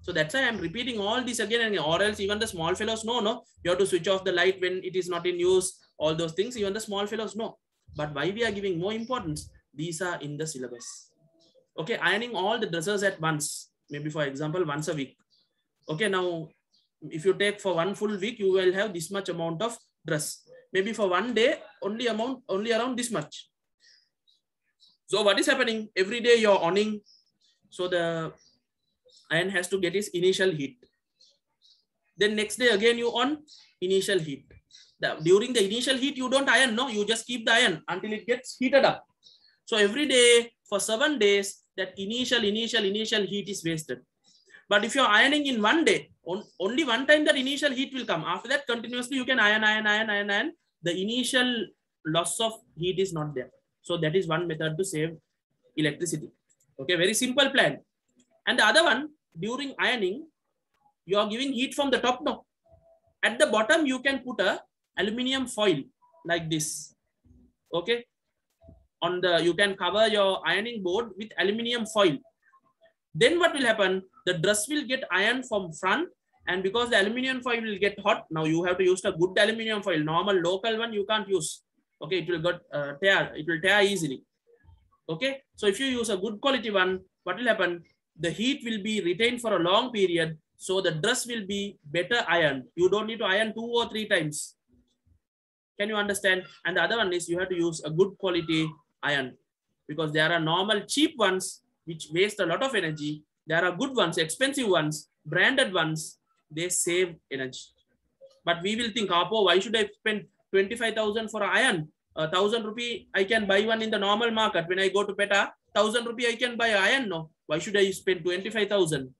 So that's why I'm repeating all this again and again, or else even the small fellows know, you have to switch off the light when it is not in use, all those things, even the small fellows know. But why we are giving more importance? These are in the syllabus. Okay, ironing all the dresses at once, maybe for example, once a week. Okay, now if you take for one full week, you will have this much amount of dress. Maybe for one day, only around this much. So what is happening? Every day you're owning, so the iron has to get its initial heat. Then next day again you on initial heat. During the initial heat, you don't iron, no, you just keep the iron until it gets heated up. So every day for 7 days, that initial heat is wasted. But if you're ironing in one day, only one time that initial heat will come. After that, continuously you can iron. The initial loss of heat is not there. So that is one method to save electricity. Okay, very simple plan. And the other one, during ironing, you are giving heat from the top now. At the bottom, you can put a aluminum foil like this. Okay. You can cover your ironing board with aluminum foil. Then what will happen? The dress will get ironed from front, and because the aluminum foil will get hot, now you have to use a good aluminum foil. Normal local one you can't use. Okay, it will get tear. It will tear easily. Okay, so if you use a good quality one, what will happen? The heat will be retained for a long period, so the dress will be better ironed. You don't need to iron 2 or 3 times. Can you understand? And the other one is you have to use a good quality iron, because there are normal cheap ones which waste a lot of energy. There are good ones, expensive ones, branded ones, they save energy. But we will think, oh, why should I spend 25,000 for iron? 1,000 rupee, I can buy one in the normal market. When I go to PETA, 1,000 rupee, I can buy iron. No, why should I spend 25,000?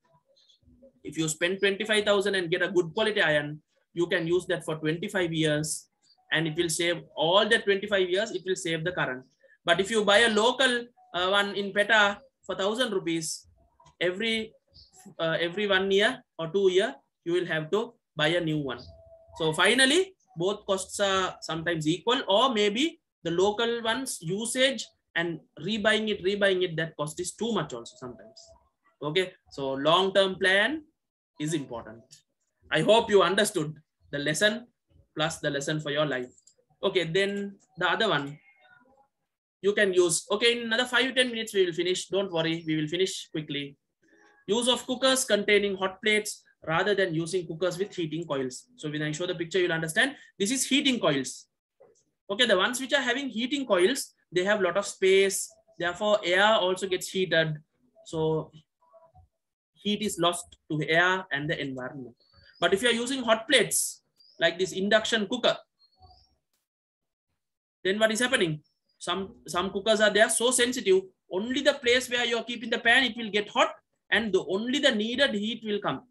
If you spend 25,000 and get a good quality iron, you can use that for 25 years and it will save all the 25 years, it will save the current. But if you buy a local one in PETA for 1,000 rupees, every 1 year or 2 years, you will have to buy a new one. So finally, both costs are sometimes equal, or maybe the local ones usage and rebuying it, that cost is too much also sometimes. Okay, so long-term plan is important. I hope you understood the lesson plus the lesson for your life. Okay, then the other one you can use. Okay, in another 5 to 10 minutes we will finish. Don't worry, we will finish quickly. Use of cookers containing hot plates rather than using cookers with heating coils. So when I show the picture, you'll understand. This is heating coils. Okay, the ones which are having heating coils, they have a lot of space. Therefore, air also gets heated. So heat is lost to air and the environment. But if you're using hot plates, like this induction cooker, then what is happening? Some cookers are there so sensitive, only the place where you're keeping the pan, it will get hot, and only the needed heat will come.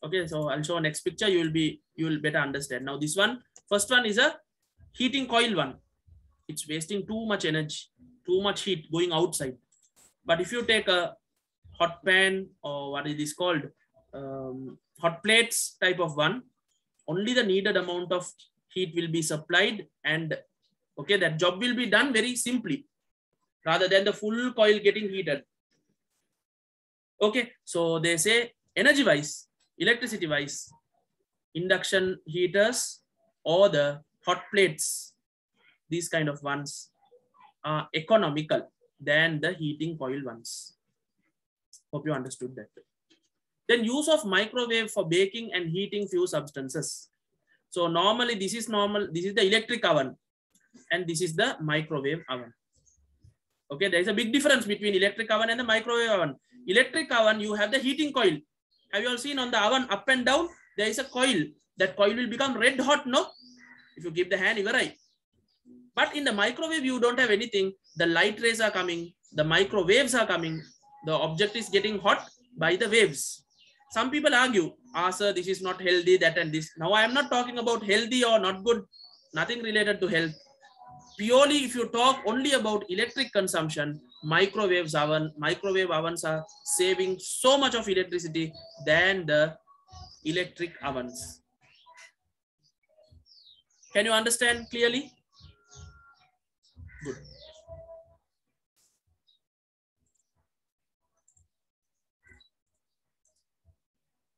Okay, so I'll show next picture, you will better understand. Now this one, first one is a heating coil one. It's wasting too much energy, too much heat going outside. But if you take a hot pan, or what is this called, hot plates type of one, only the needed amount of heat will be supplied, and okay, that job will be done very simply rather than the full coil getting heated. Okay, so they say energy wise, electricity wise, induction heaters or the hot plates, these kind of ones are economical than the heating coil ones. Hope you understood that. Then use of microwave for baking and heating few substances. So normally this is the electric oven and this is the microwave oven. Okay, there is a big difference between electric oven and the microwave oven. Electric oven, you have the heating coil. Have you all seen on the oven up and down? There is a coil. That coil will become red hot, no? If you keep the hand over eye. But in the microwave, you don't have anything. The light rays are coming. The microwaves are coming. The object is getting hot by the waves. Some people argue, sir, this is not healthy, that and this. Now I am not talking about healthy or not good. Nothing related to health. Purely if you talk only about electric consumption, microwave ovens are saving so much of electricity than the electric ovens. Can you understand clearly? Good.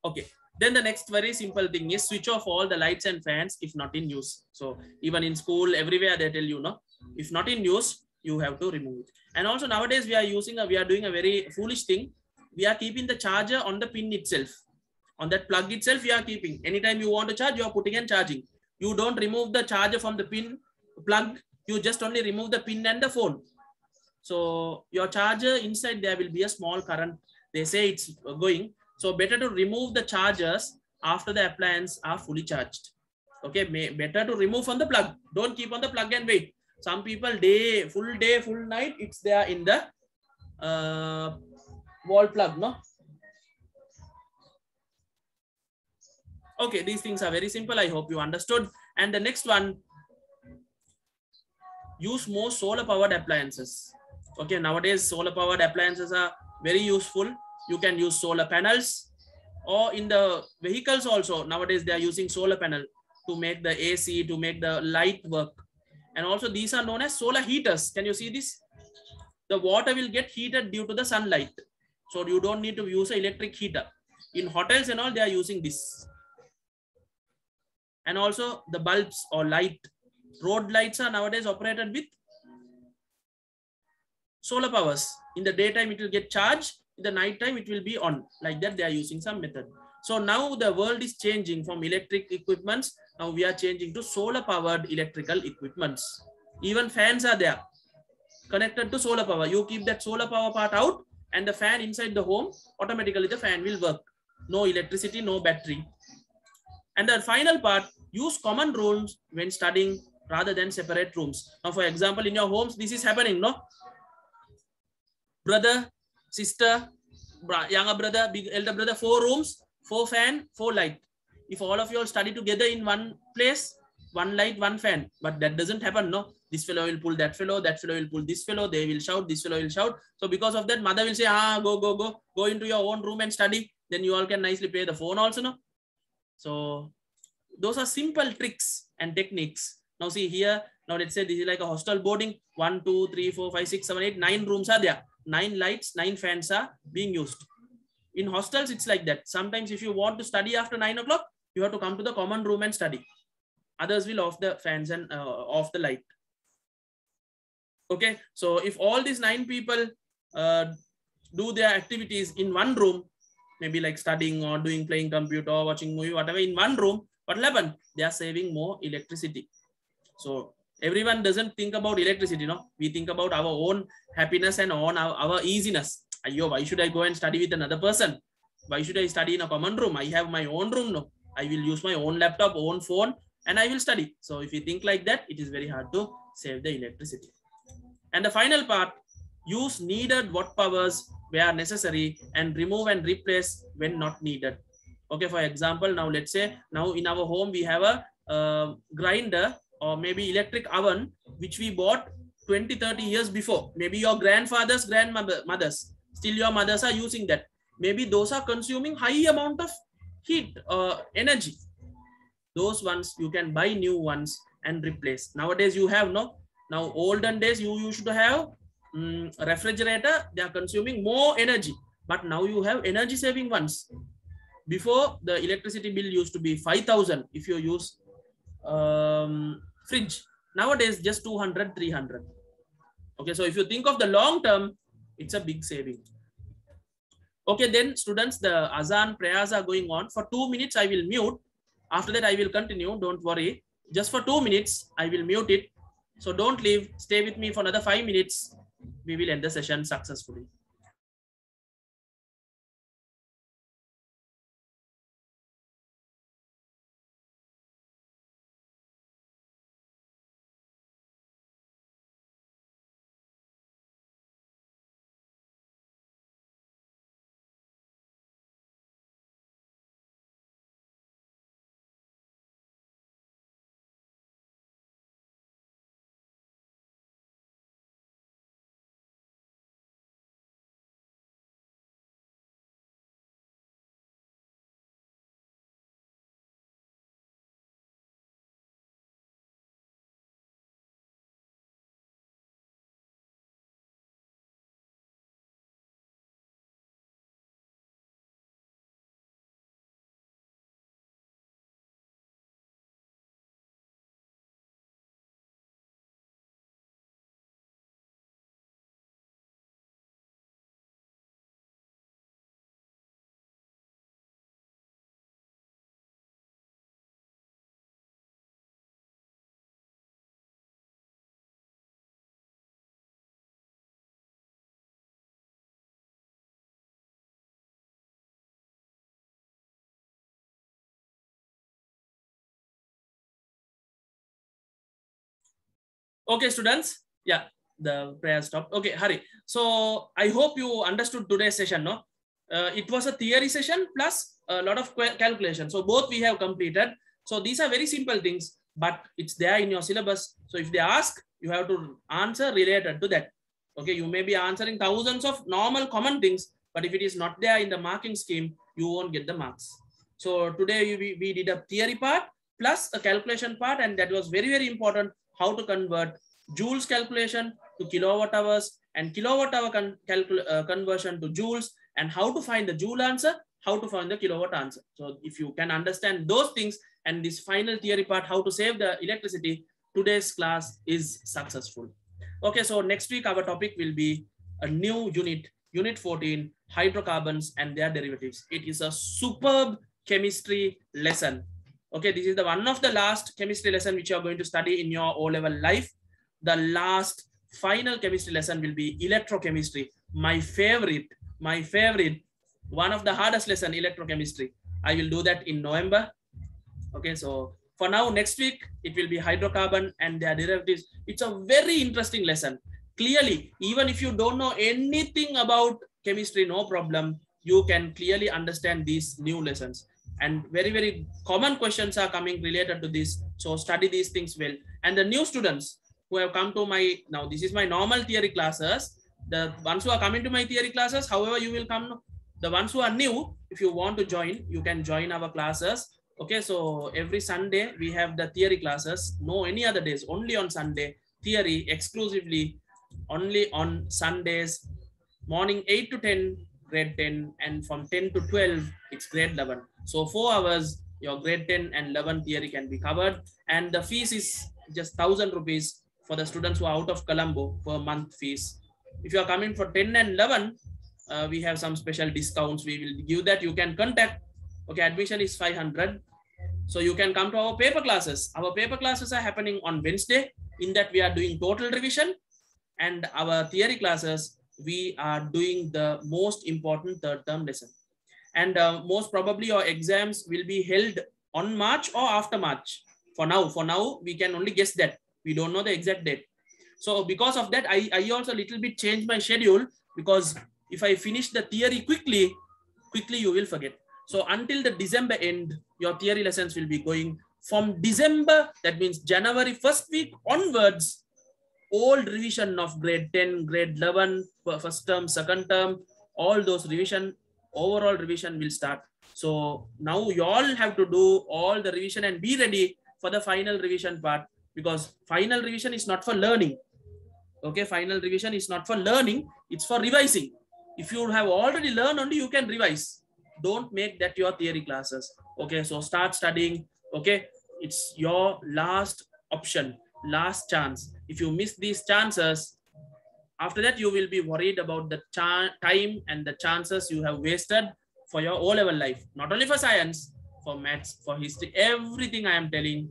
Okay. Then the next very simple thing is switch off all the lights and fans if not in use. So even in school, everywhere they tell you, no, if not in use, you have to remove it. And also nowadays we are doing a very foolish thing. We are keeping the charger on the pin itself. On that plug itself, we are keeping. Anytime you want to charge, you are putting and charging. You don't remove the charger from the pin plug. You just only remove the pin and the phone. So your charger inside there will be a small current. They say it's going. So better to remove the chargers after the appliance are fully charged. Okay, better to remove from the plug. Don't keep on the plug and wait. Some people full night, it's there in the wall plug, no? Okay, these things are very simple. I hope you understood. And the next one, use more solar powered appliances. Okay, nowadays solar powered appliances are very useful. You can use solar panels, or in the vehicles also nowadays they are using solar panel to make the AC, to make the light work. And also these are known as solar heaters. Can you see this? The water will get heated due to the sunlight. So you don't need to use an electric heater. In hotels and all, they are using this. And also the bulbs or light, road lights are nowadays operated with solar powers. In the daytime, it will get charged. In the night time, it will be on. Like that, they are using some method. So now the world is changing from electric equipments. Now we are changing to solar powered electrical equipments. Even fans are there connected to solar power. You keep that solar power part out and the fan inside the home, automatically the fan will work. No electricity, no battery. And the final part, use common rooms when studying rather than separate rooms. Now, for example, in your homes, this is happening, no? Brother, sister, younger brother, big elder brother, 4 rooms, 4 fan, 4 light. If all of you all study together in one place, 1 light, 1 fan, but that doesn't happen, no? This fellow will pull that fellow will pull this fellow, they will shout, this fellow will shout. So because of that, mother will say, go into your own room and study. Then you all can nicely play the phone also, no? So those are simple tricks and techniques. Now see here, now let's say this is like a hostel boarding. 1, 2, 3, 4, 5, 6, 7, 8, 9 rooms are there. 9 lights, 9 fans are being used. In hostels, it's like that. Sometimes if you want to study after 9 o'clock, you have to come to the common room and study. Others will off the fans and off the light. Okay, so if all these 9 people do their activities in one room, maybe like studying or playing computer or watching movie, whatever, in one room, what will happen? They are saving more electricity. So everyone doesn't think about electricity, no? We think about our own happiness and on our easiness. Ayyo, why should I go and study with another person? Why should I study in a common room? I have my own room, no? I will use my own laptop, own phone, and I will study. So if you think like that, it is very hard to save the electricity. And the final part, use needed watt powers where necessary and remove and replace when not needed. Okay, for example, now let's say now in our home we have a grinder or maybe electric oven which we bought 20-30 years before. Maybe your grandfathers, grandmothers, still your mothers are using that. Maybe those are consuming high amount of heat energy. Those ones you can buy new ones and replace. Nowadays you have no. Now olden days you used to have refrigerator, they are consuming more energy, but now you have energy saving ones. Before, the electricity bill used to be 5,000 if you use fridge. Nowadays just 200, 300. Okay, so if you think of the long term, it's a big saving. Okay, then students, the azan prayers are going on. For 2 minutes I will mute. After that I will continue, don't worry. Just for 2 minutes I will mute it. So don't leave, stay with me for another 5 minutes. We will end the session successfully. Okay, students. Yeah, the prayer stopped. Okay, Hari. So I hope you understood today's session, no? It was a theory session plus a lot of calculation. So both we have completed. So these are very simple things, but it's there in your syllabus. So if they ask, you have to answer related to that. Okay, you may be answering thousands of normal common things, but if it is not there in the marking scheme, you won't get the marks. So today we did a theory part plus a calculation part, and that was very, very important, how to convert joules calculation to kilowatt hours and kilowatt hour conversion to joules, and how to find the joule answer, how to find the kilowatt answer. So if you can understand those things and this final theory part, how to save the electricity, today's class is successful. Okay, so next week our topic will be a new unit, unit 14, hydrocarbons and their derivatives. It is a superb chemistry lesson. Okay, this is the one of the last chemistry lesson which you are going to study in your O-level life. The last final chemistry lesson will be electrochemistry. My favorite, one of the hardest lesson, electrochemistry. I will do that in November. Okay, so for now, next week, it will be hydrocarbon and their derivatives. It's a very interesting lesson. Clearly, even if you don't know anything about chemistry, no problem. You can clearly understand these new lessons. And very, very common questions are coming related to this. So study these things well. And the new students who have come to my, now this is my normal theory classes. The ones who are coming to my theory classes, however, you will come. The ones who are new, if you want to join, you can join our classes. Okay, so every Sunday we have the theory classes. No any other days, only on Sunday. Theory exclusively, only on Sundays. Morning 8 to 10, grade 10, and from 10 to 12, it's grade 11. So 4 hours, your grade 10 and 11 theory can be covered. And the fees is just 1,000 rupees for the students who are out of Colombo per month fees. If you are coming for 10 and 11, we have some special discounts. We will give that. You can contact. Okay, admission is 500. So you can come to our paper classes. Our paper classes are happening on Wednesday. In that we are doing total revision, and our theory classes, we are doing the most important third term lesson. And most probably your exams will be held on March or after March. For now, we can only guess that. We don't know the exact date. So because of that, I also a little bit changed my schedule, because if I finish the theory quickly you will forget. So until the December end, your theory lessons will be going. From December, that means January first week onwards, all revision of grade 10, grade 11, first term, second term, all those revision, overall revision will start. So now you all have to do all the revision and be ready for the final revision part, because final revision is not for learning. Okay, final revision is not for learning, it's for revising. If you have already learned, only you can revise. Don't make that your theory classes. Okay, so start studying. Okay, it's your last option, last chance. If you miss these chances, after that you will be worried about the time and the chances you have wasted for your O-level life. Not only for science, for maths, for history, everything I am telling.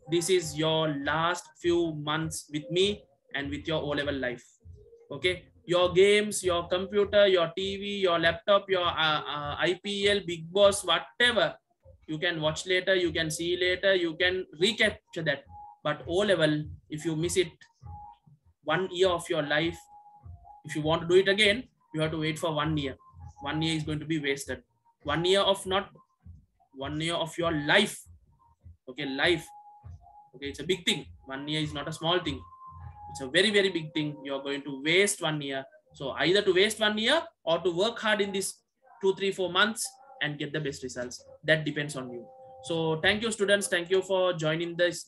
This is your last few months with me and with your O-level life. Okay, your games, your computer, your TV, your laptop, your IPL, Big Boss, whatever, you can watch later, you can see later, you can recapture that. But O-level, if you miss it, 1 year of your life, if you want to do it again, you have to wait for 1 year. 1 year is going to be wasted. 1 year of not 1 year of your life. Okay, life. Okay, it's a big thing. 1 year is not a small thing. It's a very, very big thing. You're going to waste 1 year. So either to waste 1 year or to work hard in this 2, 3, 4 months and get the best results. That depends on you. So thank you, students. Thank you for joining this